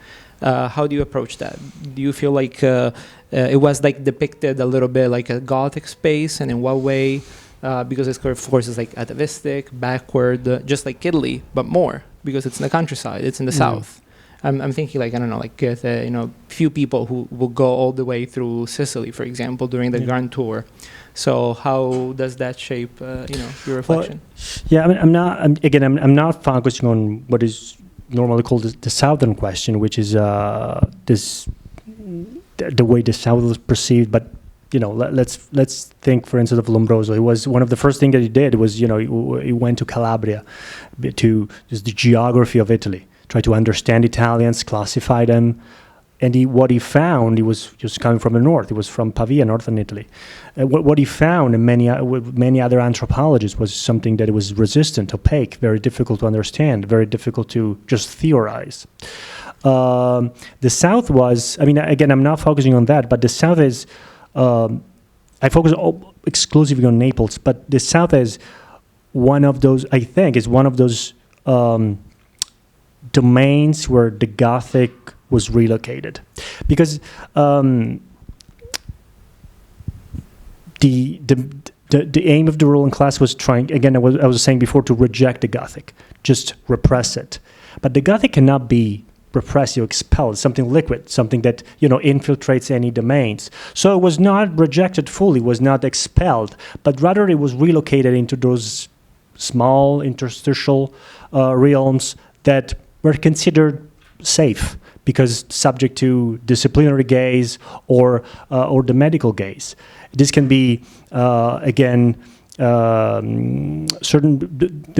How do you approach that? Do you feel like it was like depicted a little bit like a Gothic space, and in what way? Because it's of course it's like atavistic, backward, just like Italy, but more because it's in the countryside, it's in the south. I'm thinking like, I don't know, like few people who will go all the way through Sicily, for example, during the Grand Tour. So how does that shape your reflection? Well, I mean, I'm not focusing on what is normally called the southern question, which is the way the south was perceived, but let's think, for instance, of Lombroso. It was one of the first things that he did was, he went to Calabria to just the geography of Italy, try to understand Italians, classify them. And what he found, he was just coming from the north. He was from Pavia, northern Italy. What he found, and many other anthropologists, was something that was resistant, opaque, very difficult to understand, very difficult to just theorize. The south was, again, I'm not focusing on that, but the south is, I focus exclusively on Naples, but the south is one of those, I think, is one of those domains where the Gothic was relocated, because the aim of the ruling class was trying, again, I was saying before, to reject the Gothic, just repress it. But the Gothic cannot be repressed or expelled. It's something liquid, something that infiltrates any domains. So it was not rejected fully, was not expelled, but rather it was relocated into those small interstitial realms that were considered safe, because subject to disciplinary gaze or the medical gaze. This can be, again, the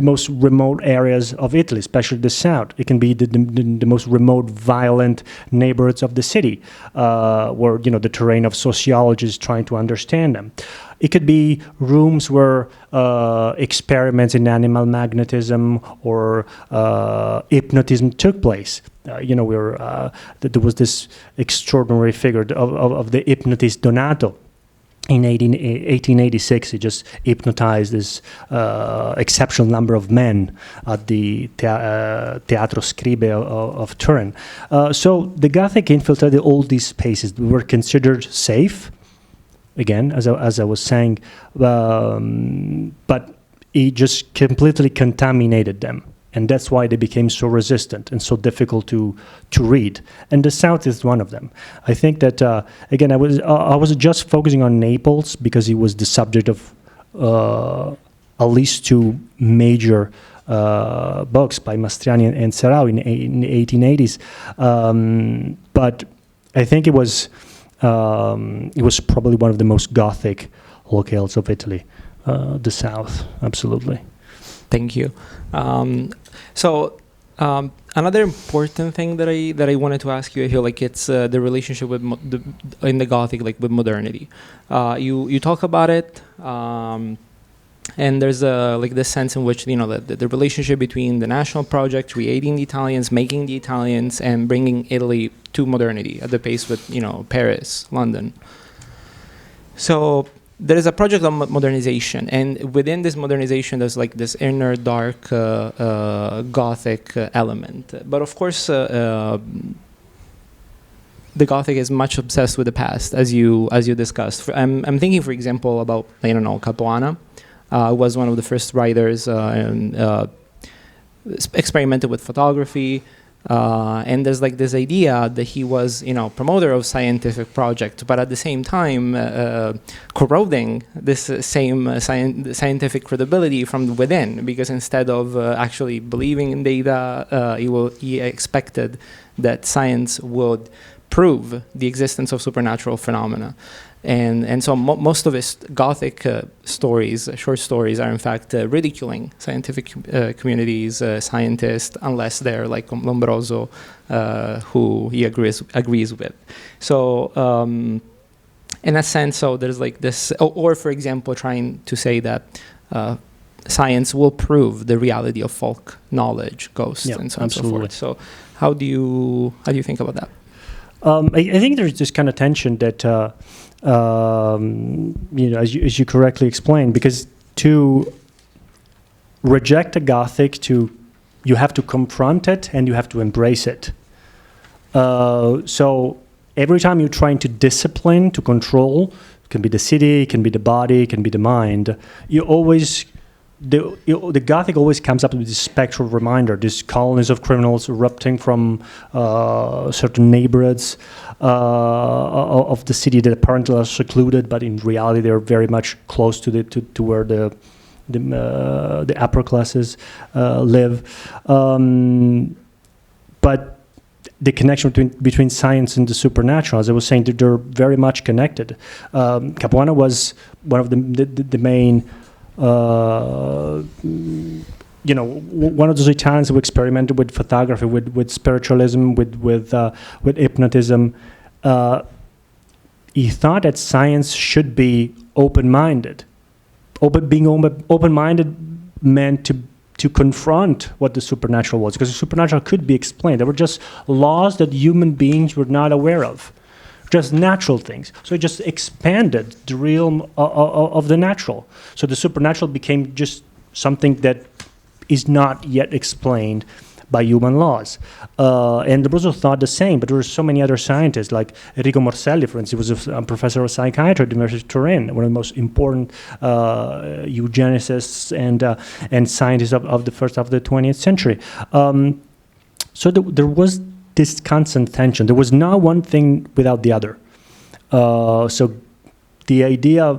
most remote areas of Italy, especially the south. It can be the most remote, violent neighborhoods of the city, where the terrain of sociologists trying to understand them. It could be rooms where experiments in animal magnetism or hypnotism took place. There was this extraordinary figure of the hypnotist Donato. In 1886, he just hypnotized this exceptional number of men at the Teatro Scribe of Turin. So the Gothic infiltrated all these spaces that were considered safe, again, as I was saying, but it just completely contaminated them. And that's why they became so resistant and so difficult to read. And the South is one of them. I think that again, I was just focusing on Naples because it was the subject of at least two major books by Mastriani and Serrao in the 1880s. But I think it was probably one of the most Gothic locales of Italy, the South, absolutely. Thank you. Another important thing that I wanted to ask you, I feel like it's the relationship with in the Gothic, like with modernity. You talk about it, and there's like this sense in which the relationship between the national project, creating the Italians, making the Italians, and bringing Italy to modernity at the pace with Paris, London. So there is a project of modernization, and within this modernization, there's like this inner dark Gothic element. But of course, the Gothic is much obsessed with the past, as you discussed. I'm thinking, for example, about Capuana, was one of the first writers and experimented with photography. And there's like this idea that he was, promoter of scientific project, but at the same time corroding this same scientific credibility from within, because instead of actually believing in data, he expected that science would prove the existence of supernatural phenomena. And so most of his Gothic stories, short stories, are in fact ridiculing scientific communities, scientists, unless they're like Lombroso, who he agrees with. So in a sense, so there's like this, or for example, trying to say that science will prove the reality of folk knowledge, ghosts, and so on and so forth. So how do you think about that? I think there's this kind of tension that. As you correctly explained, because to reject a Gothic, you have to confront it and you have to embrace it. So every time you're trying to discipline, to control, it can be the city, it can be the body, it can be the mind, the Gothic always comes up with this spectral reminder, these colonies of criminals erupting from certain neighborhoods of the city that apparently are secluded, but in reality they're very much close to where the upper classes live. But the connection between science and the supernatural, as I was saying, they're very much connected. Capuana was one of the main. One of those Italians who experimented with photography, with spiritualism, with hypnotism. He thought that science should be open-minded. Being open-minded meant to confront what the supernatural was, because the supernatural could be explained. There were just laws that human beings were not aware of. Just natural things. So it just expanded the realm of the natural. So the supernatural became just something that is not yet explained by human laws. And Lombroso thought the same, but there were so many other scientists, like Enrico Morselli, for instance, was a professor of psychiatry at the University of Turin, one of the most important eugenicists and scientists of the first half of the 20th century. So there was this constant tension. There was not one thing without the other. So the idea,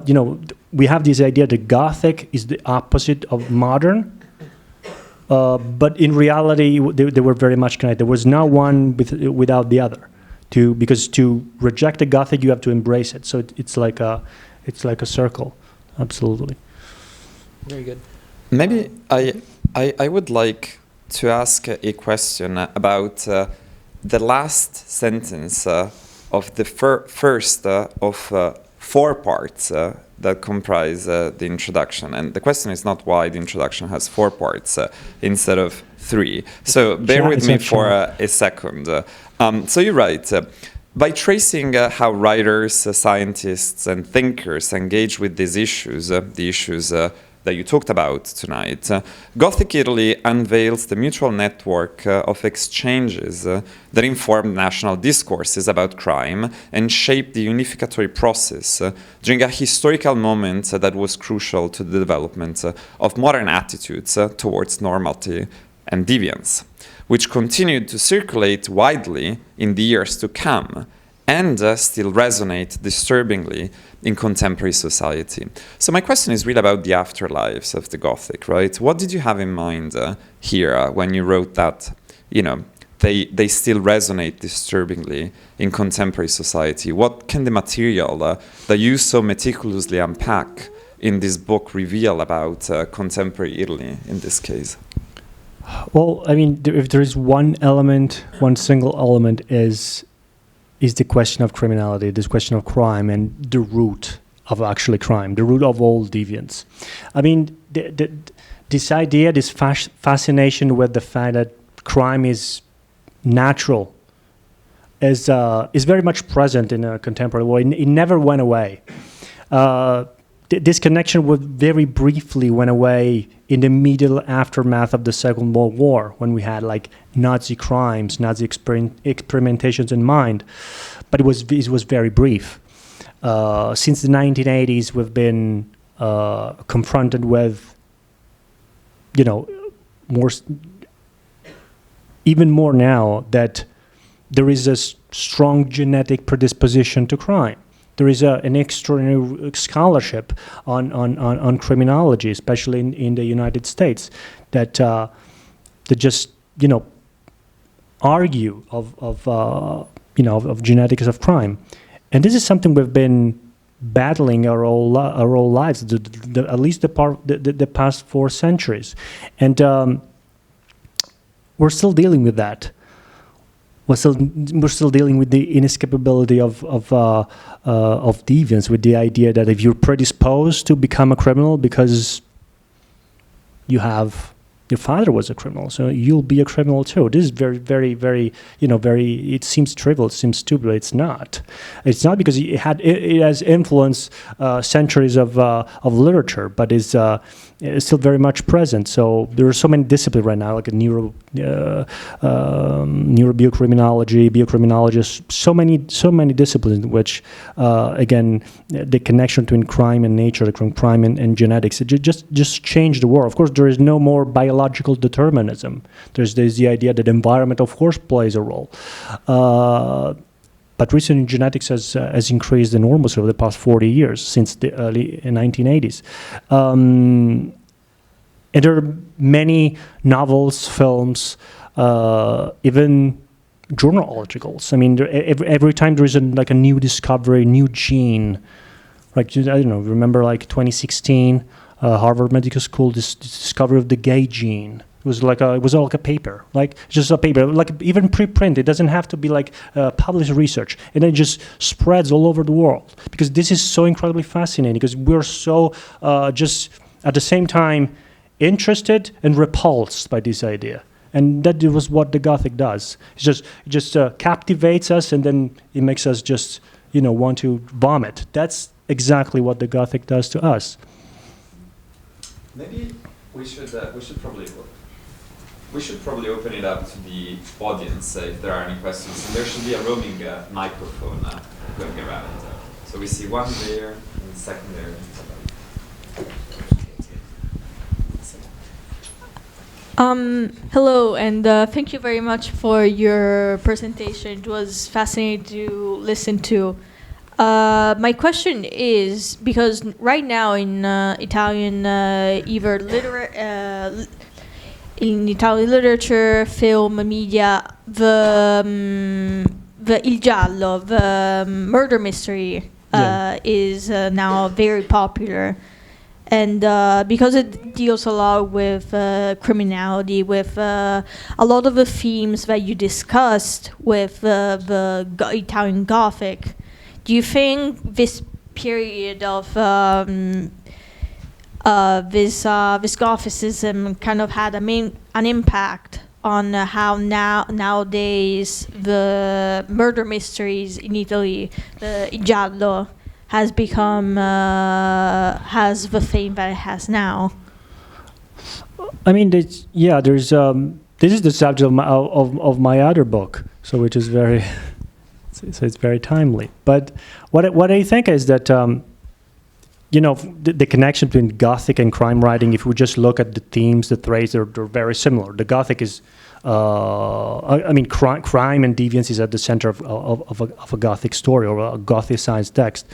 we have this idea that Gothic is the opposite of modern, but in reality, they were very much connected. There was not one without the other. Because to reject the Gothic, you have to embrace it. So it's like a circle, absolutely. Very good. Maybe I would like to ask a question about the last sentence of the first of 4 parts that comprise the introduction. And the question is not why the introduction has 4 parts instead of 3. So bear with me for a second. So you write, by tracing how writers, scientists, and thinkers engage with these issues, the issues that you talked about tonight, Gothic Italy unveils the mutual network of exchanges that informed national discourses about crime and shaped the unificatory process during a historical moment that was crucial to the development of modern attitudes towards normality and deviance, which continued to circulate widely in the years to come and still resonate disturbingly in contemporary society. So my question is really about the afterlives of the Gothic, right? What did you have in mind here when you wrote that, they still resonate disturbingly in contemporary society? What can the material that you so meticulously unpack in this book reveal about contemporary Italy in this case? Well, I mean, if there is one single element is the question of criminality, this question of crime, and the root of actually crime, the root of all deviance. I mean, this idea, this fascination with the fact that crime is natural is very much present in a contemporary world. It never went away. This connection very briefly went away in the immediate aftermath of the Second World War, when we had like Nazi crimes, Nazi experimentations in mind, but it was very brief. Since the 1980s, we've been confronted with, even more now that there is a strong genetic predisposition to crime. There is an extraordinary scholarship on criminology, especially in the United States, that just argue of genetics of crime, and this is something we've been battling our whole lives, at least the past 4 centuries, and we're still dealing with that. We're still dealing with the inescapability of deviance, with the idea that if you're predisposed to become a criminal because your father was a criminal, so you'll be a criminal too. This is very, very, very, it seems trivial, it seems stupid, but it's not. It's not, because it has influenced centuries of literature, but it's still very much present. So there are so many disciplines right now, like neurobiocriminology, biocriminologists, so many disciplines in which, again, the connection between crime and nature, between crime and genetics, it just changed the world. Of course, there is no more biological determinism. There's the idea that environment, of course, plays a role. But recent genetics has increased enormously over the past 40 years, since the early 1980s. And there are many novels, films, even journal articles. I mean, every time there is a new discovery, new gene. Like, I don't know, remember like 2016, Harvard Medical School, this discovery of the gay gene. It was like a paper, like just a paper, like even preprint. It doesn't have to be like published research, and then it just spreads all over the world, because this is so incredibly fascinating, because we're so just at the same time interested and repulsed by this idea, and that was what the Gothic does. It just captivates us, and then it makes us just want to vomit. That's exactly what the Gothic does to us. Maybe we should probably open it up to the audience if there are any questions. And there should be a roaming microphone going around. So we see one there and second there. Hello, and thank you very much for your presentation. It was fascinating to listen to. My question is, because right now in Italian in Italian literature, film, media, the il giallo, the murder mystery, is now very popular, and because it deals a lot with criminality, with a lot of the themes that you discussed with the Italian Gothic. Do you think this period of this Gothicism kind of had an impact on how nowadays the murder mysteries in Italy, il giallo, has become has the fame that it has now. I mean, there's this is the subject of my other book, so which is very, so it's very timely. But what I think is that the connection between Gothic and crime writing, if we just look at the themes, the threads, they're very similar. The Gothic is, crime and deviance is at the center of a Gothic story or a Gothicized text.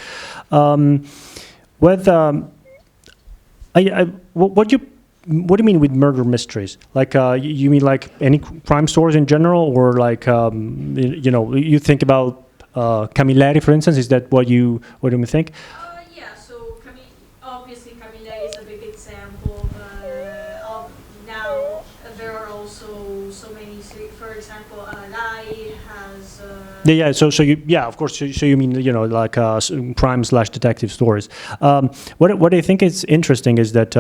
What do you mean with murder mysteries? Like, you mean like any crime stories in general, or like, you think about Camilleri, for instance? Is that what do you think? Yeah. So obviously Camilleri is a big example. Of now there are also so many. For example, Lai has. Yeah. So of course. So you mean like crime/detective stories. What I think is interesting is that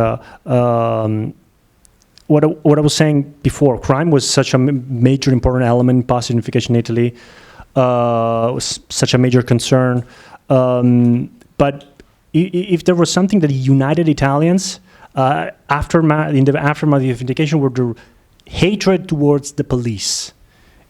what I was saying before, crime was such a major important element in post-unification Italy, was such a major concern. But if there was something that united Italians in the aftermath of unification, were the hatred towards the police.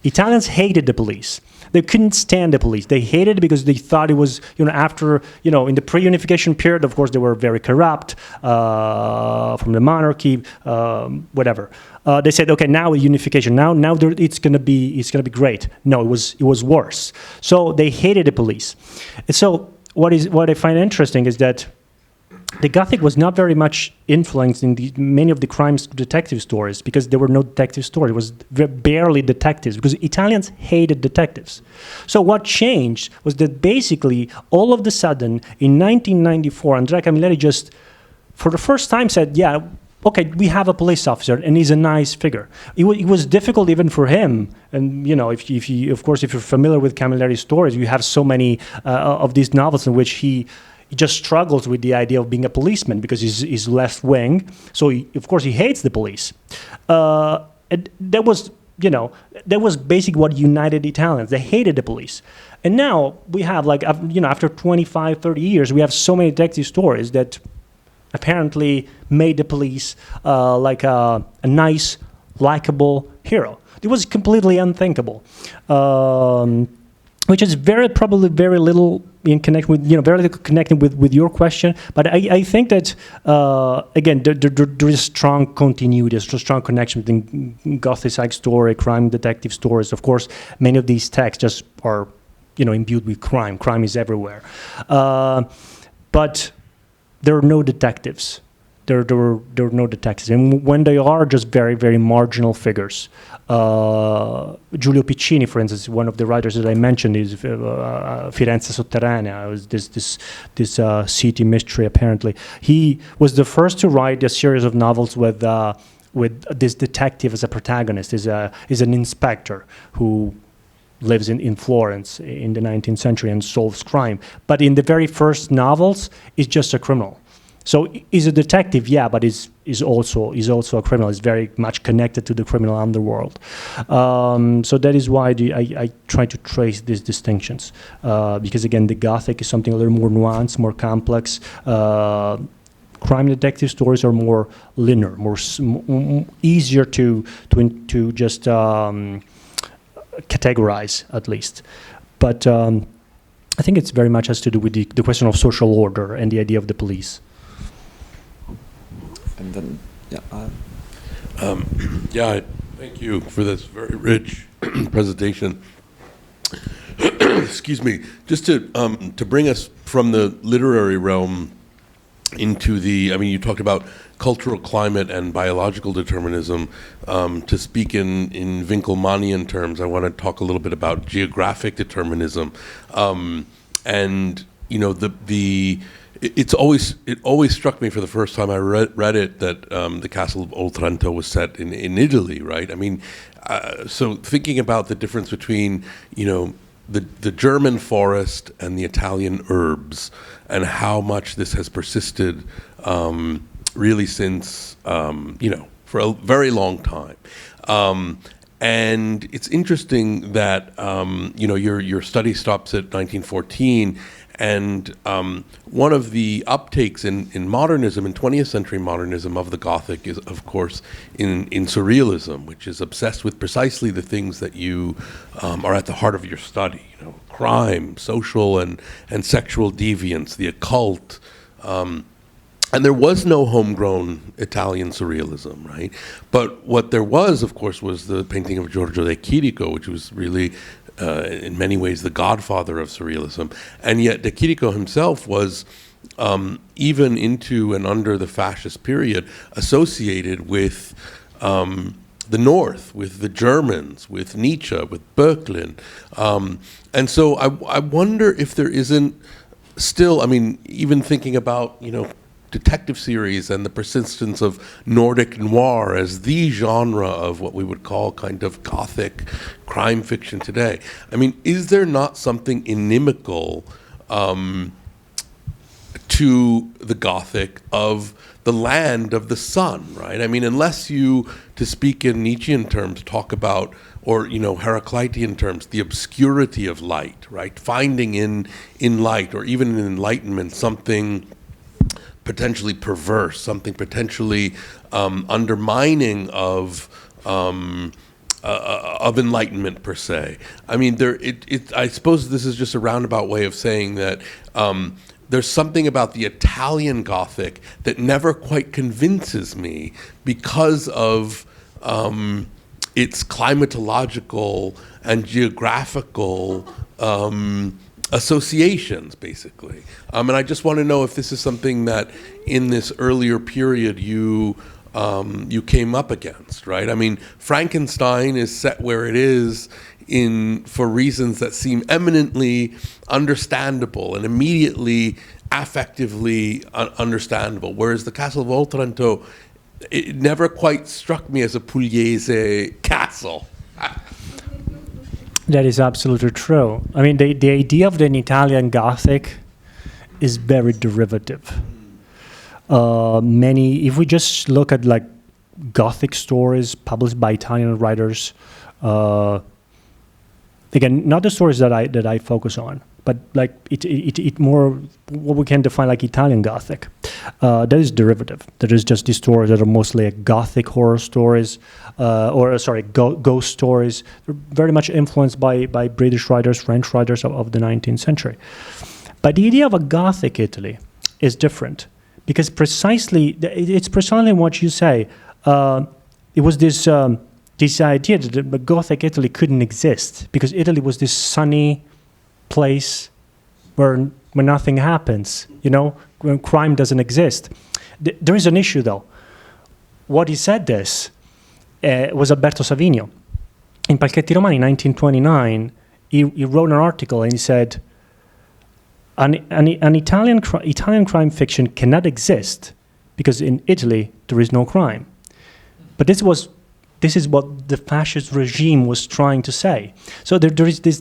Italians hated the police. They couldn't stand the police. They hated it because they thought it was, after, in the pre-unification period, of course, they were very corrupt from the monarchy, whatever. They said, okay, now with unification, now it's gonna be great. No, it was worse. So they hated the police. And so what I find interesting is that the Gothic was not very much influenced in many of the crimes detective stories, because there were no detective stories. It was barely detectives, because Italians hated detectives. So what changed was that basically all of a sudden in 1994, Andrea Camilleri just, for the first time, said, yeah, okay, we have a police officer, and he's a nice figure. It was difficult even for him. And if you're familiar with Camilleri's stories, you have so many of these novels in which he just struggles with the idea of being a policeman, because he's left wing. So of course he hates the police. And that was basically what united Italians. They hated the police. And now we have after 25, 30 years, we have so many detective stories that apparently made the police like a nice, likable hero. It was completely unthinkable. Which is probably very little in connection with, very little connecting with your question. But I think that, again, there is strong continuity, a strong connection between Gothic story, crime detective stories. Of course, many of these texts just are, imbued with crime. Crime is everywhere. But there are no detectives. There are no detectives. And when they are, just very, very marginal figures. Giulio Piccini, for instance, one of the writers that I mentioned, is Firenze Sotterranea. It was this city mystery, apparently. He was the first to write a series of novels with this detective as a protagonist. Is an inspector who lives in Florence in the 19th century and solves crime. But in the very first novels, he's just a criminal. So he's a detective, yeah, but he's also a criminal. He's very much connected to the criminal underworld. So that is why I try to trace these distinctions, because again, the Gothic is something a little more nuanced, more complex. Crime detective stories are more linear, more easier to just categorize, at least. But I think it's very much has to do with the question of social order and the idea of the police. And then, thank you for this very rich presentation. Excuse me. Just to bring us from the literary realm into you talked about cultural climate and biological determinism. To speak in Winkelmannian terms, I want to talk a little bit about geographic determinism, and it always struck me for the first time I read it that the Castle of Otranto was set in Italy, right? I mean, so thinking about the difference between the German forest and the Italian herbs, and how much this has persisted really since, for a very long time. And it's interesting that, your study stops at 1914, and one of the uptakes in modernism, in 20th century modernism of the Gothic is, of course, in surrealism, which is obsessed with precisely the things that you are at the heart of your study, crime, social and sexual deviance, the occult. And there was no homegrown Italian surrealism, right? But what there was, of course, was the painting of Giorgio de Chirico, which was really, in many ways, the godfather of surrealism. And yet de Chirico himself was, even into and under the fascist period, associated with the North, with the Germans, with Nietzsche, with Böcklin. And so I wonder if there isn't still, even thinking about, detective series and the persistence of Nordic noir as the genre of what we would call kind of Gothic crime fiction today. Is there not something inimical to the Gothic of the land of the sun, right? Unless you, to speak in Nietzschean terms, talk about, or Heraclitean terms, the obscurity of light, right? Finding in light, or even in enlightenment, something potentially perverse, something potentially undermining of enlightenment per se. I suppose this is just a roundabout way of saying that there's something about the Italian Gothic that never quite convinces me because of its climatological and geographical associations, basically. And I just want to know if this is something that in this earlier period you came up against, right? Frankenstein is set where it is for reasons that seem eminently understandable and immediately affectively understandable, whereas the Castle of Otranto, it never quite struck me as a Pugliese castle. That is absolutely true. The idea of an Italian Gothic is very derivative. If we just look at Gothic stories published by Italian writers, again, not the stories that I focus on, but it more what we can define like Italian Gothic. That is derivative. That is just these stories that are mostly Gothic horror stories, ghost stories. They're very much influenced by British writers, French writers of the 19th century. But the idea of a Gothic Italy is different because it's precisely what you say. It was this idea that the Gothic Italy couldn't exist because Italy was this sunny place where nothing happens, when crime doesn't exist. There is an issue, though. What he said this was Alberto Savinio. In Palchetti Romani, 1929, he wrote an article and he said, an Italian crime fiction cannot exist because in Italy there is no crime. But this is what the fascist regime was trying to say. So there is this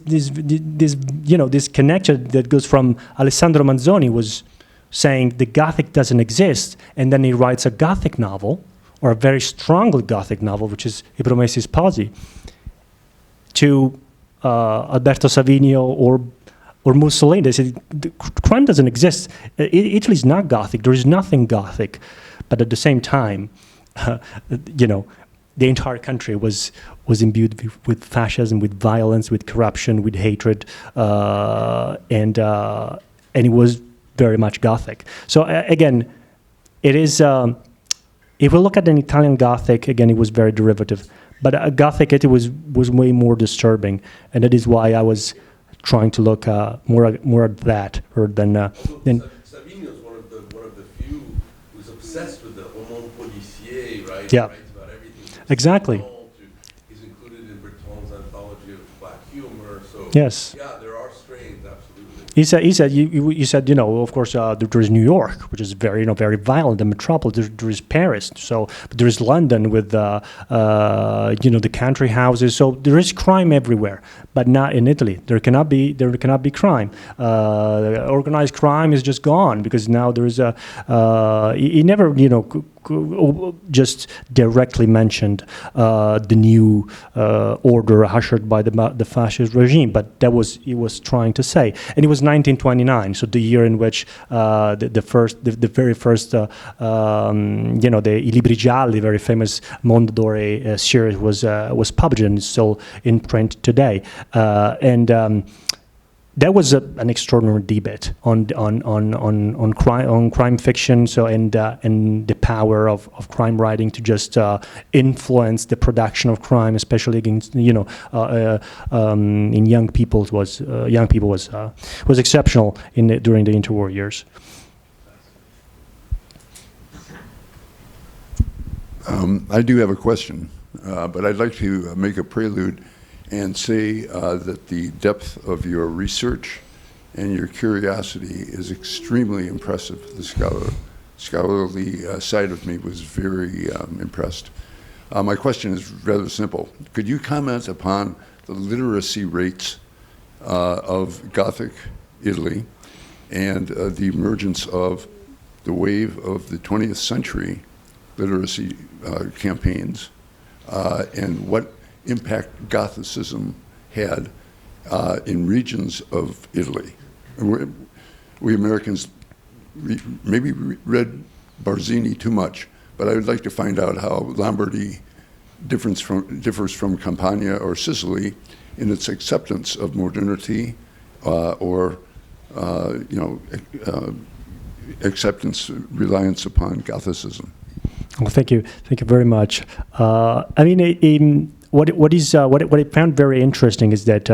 connection that goes from Alessandro Manzoni was saying the Gothic doesn't exist, and then he writes a Gothic novel, or a very strongly Gothic novel, which is I Promessi Sposi, to Alberto Savinio or Mussolini. They said the crime doesn't exist. Italy is not Gothic. There is nothing Gothic, but at the same time, the entire country was imbued with fascism, with violence, with corruption, with hatred, and it was very much Gothic. So again, it is. If we look at an Italian Gothic, again, it was very derivative, but a Gothic it was way more disturbing, and that is why I was trying to look more at that rather than. Savino is one of the few who's obsessed with the roman policier, right? Yeah. Exactly. He's included in Breton's anthology of black humor. So yes. Yeah, there are strains, absolutely. He said, you said, of course, there is New York, which is very, very violent, the metropolis. There is Paris, but there is London with, the country houses. So there is crime everywhere, but not in Italy. There cannot be crime. Organized crime is just gone because now there is he never, just directly mentioned the new order ushered by the fascist regime, but that was he was trying to say, and it was 1929, so the year in which the very first the I Libri Gialli, very famous Mondadori series was published and is still in print today, and. That was an extraordinary debate on crime fiction, and the power of crime writing to just influence the production of crime, especially against in young people was exceptional during the interwar years. I do have a question, but I'd like to make a prelude and say that the depth of your research and your curiosity is extremely impressive. The scholarly side of me was very impressed. My question is rather simple. Could you comment upon the literacy rates of Gothic Italy and the emergence of the wave of the 20th century literacy campaigns, and what impact Gothicism had in regions of Italy? We Americans maybe read Barzini too much, but I would like to find out how Lombardy differs from Campania or Sicily in its acceptance of modernity or acceptance, reliance upon Gothicism. Well, thank you very much. What I found very interesting is that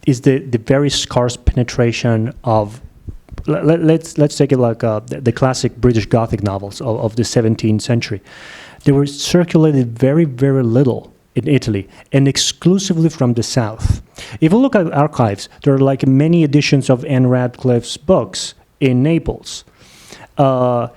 is the very scarce penetration of let's take it like the classic British Gothic novels of the 17th century. They were circulated very, very little in Italy and exclusively from the south. If you look at archives, there are like many editions of Anne Radcliffe's books in Naples, but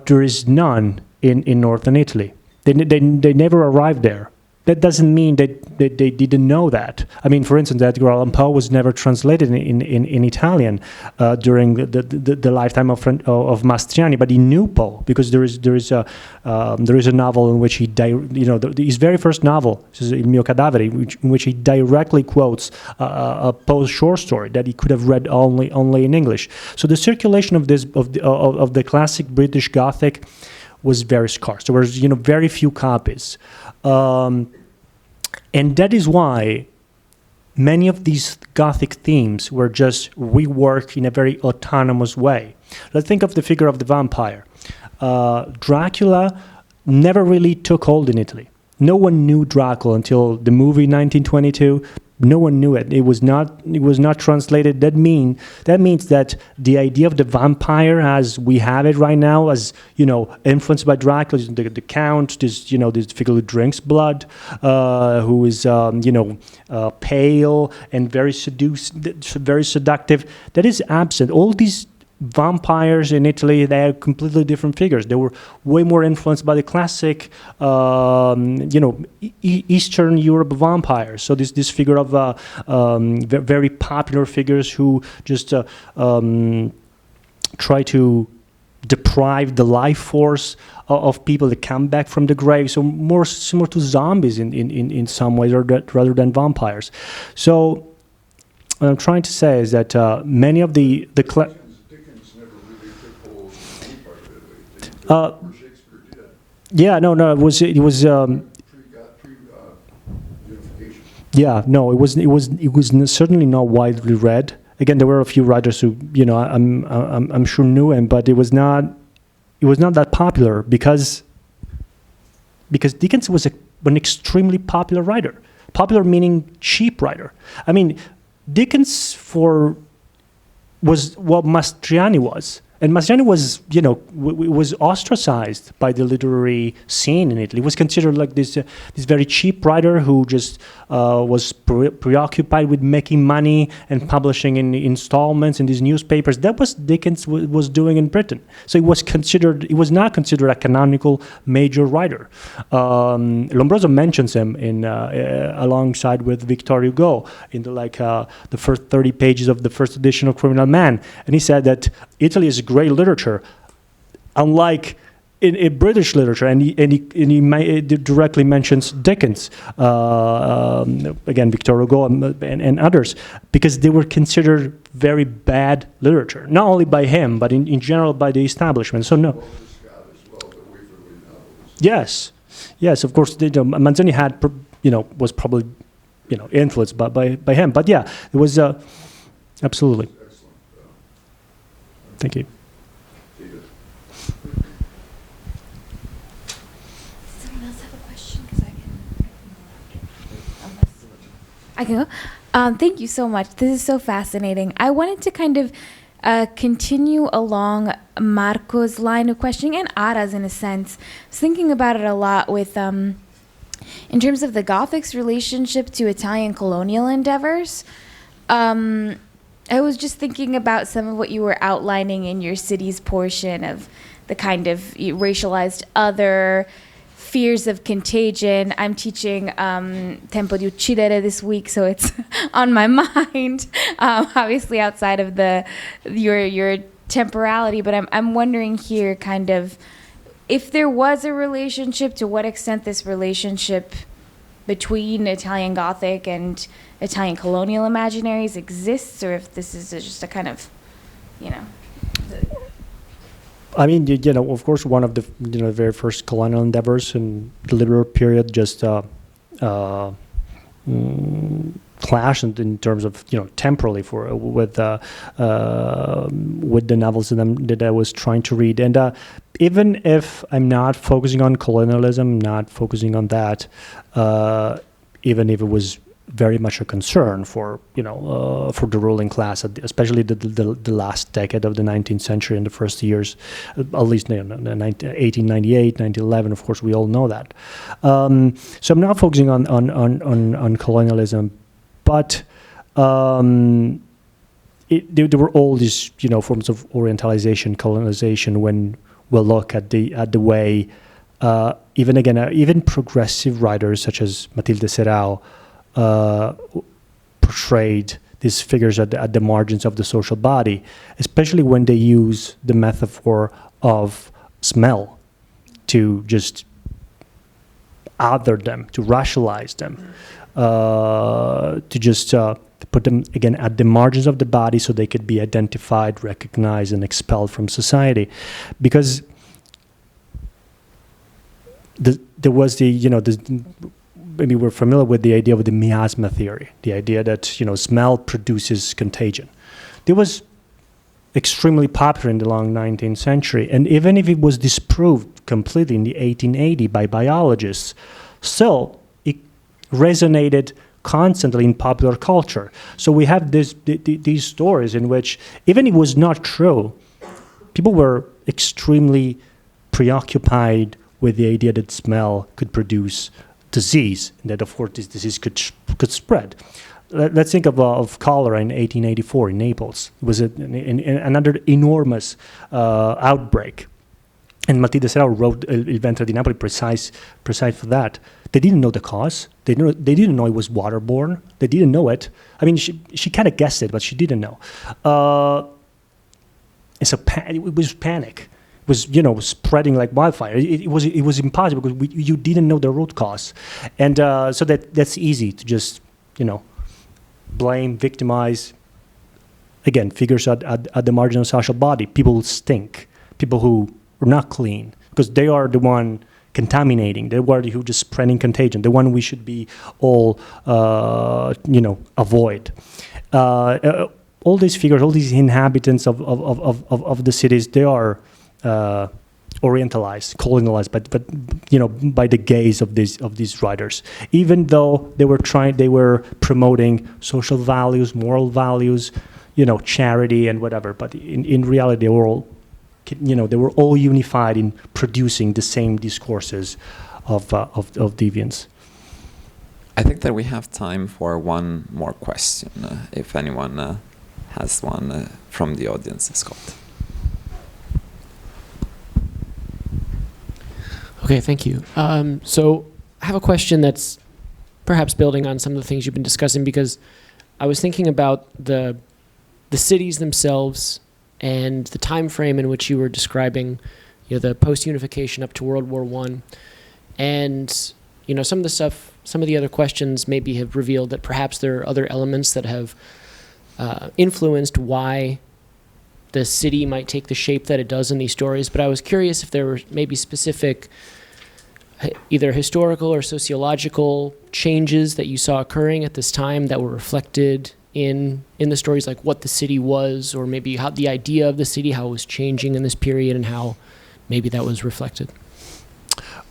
there is none in northern Italy. They never arrived there. That doesn't mean that they didn't know that. I mean, for instance, Edgar Allan Poe was never translated in Italian during the lifetime of Mastriani, but he knew Poe because there is a novel in which his very first novel, Il mio cadavere, in which he directly quotes a Poe's short story that he could have read only in English. So the circulation of the classic British Gothic was very scarce. There was very few copies. And that is why many of these Gothic themes were just reworked in a very autonomous way. Let's think of the figure of the vampire. Dracula never really took hold in Italy. No one knew Dracula until the movie 1922. No one knew it. It was not translated. That means that the idea of the vampire as we have it right now, as influenced by Dracula, the count, this figure who drinks blood, who is pale and very seductive. That is absent. All these vampires in Italy, they are completely different figures. They were way more influenced by the classic, Eastern Europe vampires. So this figure of very popular figures who just try to deprive the life force of people that come back from the grave. So more similar to zombies in some ways, rather than vampires. So what I'm trying to say is that many of the yeah, no, it was. Yeah, no, it was certainly not widely read. Again, there were a few writers who, I'm sure knew him, but it was not that popular because Dickens was an extremely popular writer. Popular meaning cheap writer. I mean, Dickens was what Mastriani was. And Mastriani was, was ostracized by the literary scene in Italy. He was considered like this very cheap writer who just was preoccupied with making money and publishing in installments in these newspapers. That was Dickens was doing in Britain. So he was not considered a canonical major writer. Lombroso mentions him in alongside with Victor Hugo in the first 30 pages of the first edition of Criminal Man, and he said that Italy is great literature, unlike in British literature, and he directly mentions Dickens, again Victor Hugo and others, because they were considered very bad literature, not only by him, but in general by the establishment. So no. Yes, of course. Manzoni had, was probably, influenced by him. But yeah, it was absolutely. Thank you. Someone else have a question? Because I can go. Thank you so much. This is so fascinating. I wanted to kind of continue along Marco's line of questioning, and Ara's in a sense. I was thinking about it a lot with, in terms of the Gothic's relationship to Italian colonial endeavors. I was just thinking about some of what you were outlining in your city's portion of the kind of racialized other, fears of contagion. I'm teaching Tempo di Uccidere this week, so it's on my mind, obviously outside of your temporality, but I'm wondering here kind of if there was a relationship, to what extent this relationship between Italian Gothic and Italian colonial imaginaries exists, or if this is just a kind of, I mean, of course, one of the very first colonial endeavors in the literary period just clashed in terms of temporally with the novels that I was trying to read, and even if I'm not focusing on colonialism, not focusing on that, even if it was very much a concern for the ruling class, especially the last decade of the 19th century and the first years, at least 1898, 1911. Of course, we all know that. So I'm not focusing on colonialism, but there were all these forms of orientalization, colonization. When we look at the way even progressive writers such as Matilde Serao portrayed these figures at the margins of the social body, especially when they use the metaphor of smell to just other them, to rationalize them, to just put them again at the margins of the body so they could be identified, recognized, and expelled from society. Because there was maybe we're familiar with the idea of the miasma theory, the idea that smell produces contagion. It was extremely popular in the long 19th century, and even if it was disproved completely in the 1880 by biologists, still it resonated constantly in popular culture. So we have these stories in which, even if it was not true, people were extremely preoccupied with the idea that smell could produce disease, and that of course this disease could spread. Let's think of cholera in 1884 in Naples. It was another enormous outbreak, and Matilde Serao wrote Il ventre di Napoli precise for that. They didn't know the cause. They didn't know it was waterborne. They didn't know it. I mean, she kind of guessed it, but she didn't know. And so it was panic. Was spreading like wildfire. It was impossible because you didn't know the root cause, and so that's easy to just blame, victimize. Again, figures at the margin of social body. People who stink, people who are not clean, because they are the one contaminating. They were who just spreading contagion. The one we should be all avoid. All these figures, all these inhabitants of the cities, they are orientalized, colonialized, but by the gaze of these writers. Even though they were promoting social values, moral values, charity and whatever. But in reality, they were all they were all unified in producing the same discourses of deviance. I think that we have time for one more question, if anyone has one from the audience. Scott. Okay, thank you. So I have a question that's perhaps building on some of the things you've been discussing, because I was thinking about the cities themselves and the time frame in which you were describing, the post-unification up to World War I. And, some of the other questions maybe have revealed that perhaps there are other elements that have influenced why the city might take the shape that it does in these stories. But I was curious if there were maybe specific either historical or sociological changes that you saw occurring at this time that were reflected in the stories, like what the city was, or maybe how the idea of the city, how it was changing in this period, and how maybe that was reflected.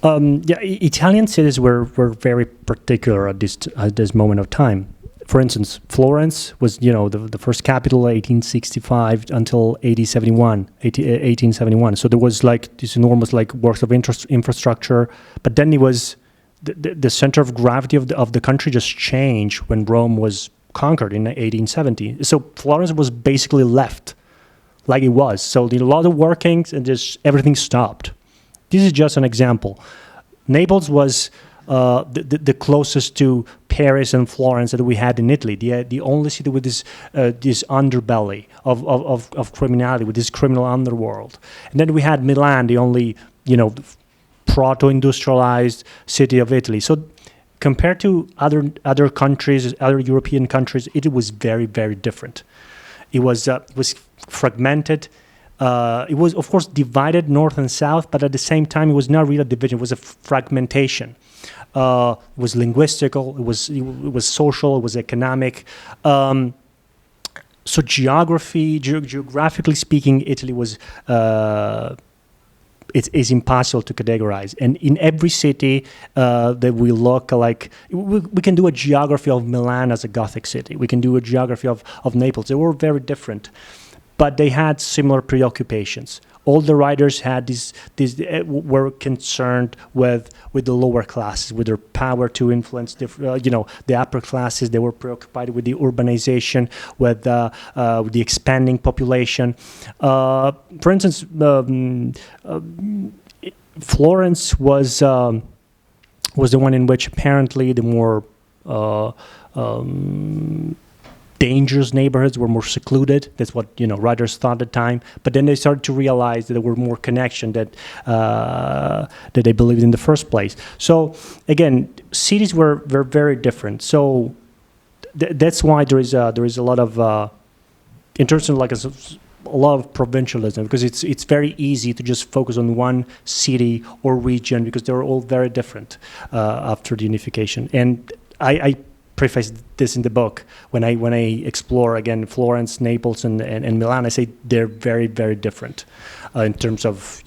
Italian cities were very particular at this moment of time. For instance, Florence was, the first capital, 1865 until 1871. So there was this enormous works of infrastructure, but then it was the center of gravity of the country just changed when Rome was conquered in 1870. So Florence was basically left like it was. So a lot of workings and just everything stopped. This is just an example. Naples was the closest to Paris and Florence that we had in Italy, the only city with this underbelly of criminality, with this criminal underworld. And then we had Milan, the only proto-industrialized city of Italy. So compared to other countries, other European countries, it was very, very different. It was fragmented. It was, of course, divided north and south, but at the same time, it was not really a division. It was a fragmentation. It was linguistical. It was social. It was economic. So geographically speaking, Italy was it's impossible to categorize. And in every city that we look we can do a geography of Milan as a Gothic city. We can do a geography of Naples. They were very different, but they had similar preoccupations. All the writers had were concerned with the lower classes, with their power to influence the upper classes. They were preoccupied with the urbanization, with the expanding population. For instance, Florence was the one in which apparently the more dangerous neighborhoods were more secluded. That's what writers thought at the time. But then they started to realize that there were more connection that they believed in the first place. So again, cities were very different. So that's why there is a lot of in terms of a lot of provincialism, because it's very easy to just focus on one city or region because they were all very different after the unification. And I preface this in the book when I explore again Florence, Naples, and Milan. I say they're very, very different in terms of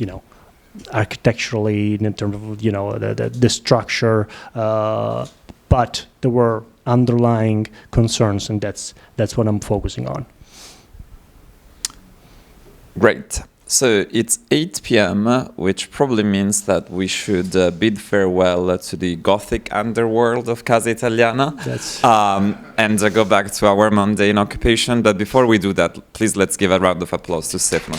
architecturally, in terms of the structure, but there were underlying concerns, and that's what I'm focusing on. Great. So it's 8 p.m., which probably means that we should bid farewell to the Gothic underworld of Casa Italiana and go back to our mundane occupation. But before we do that, please let's give a round of applause to Stefano.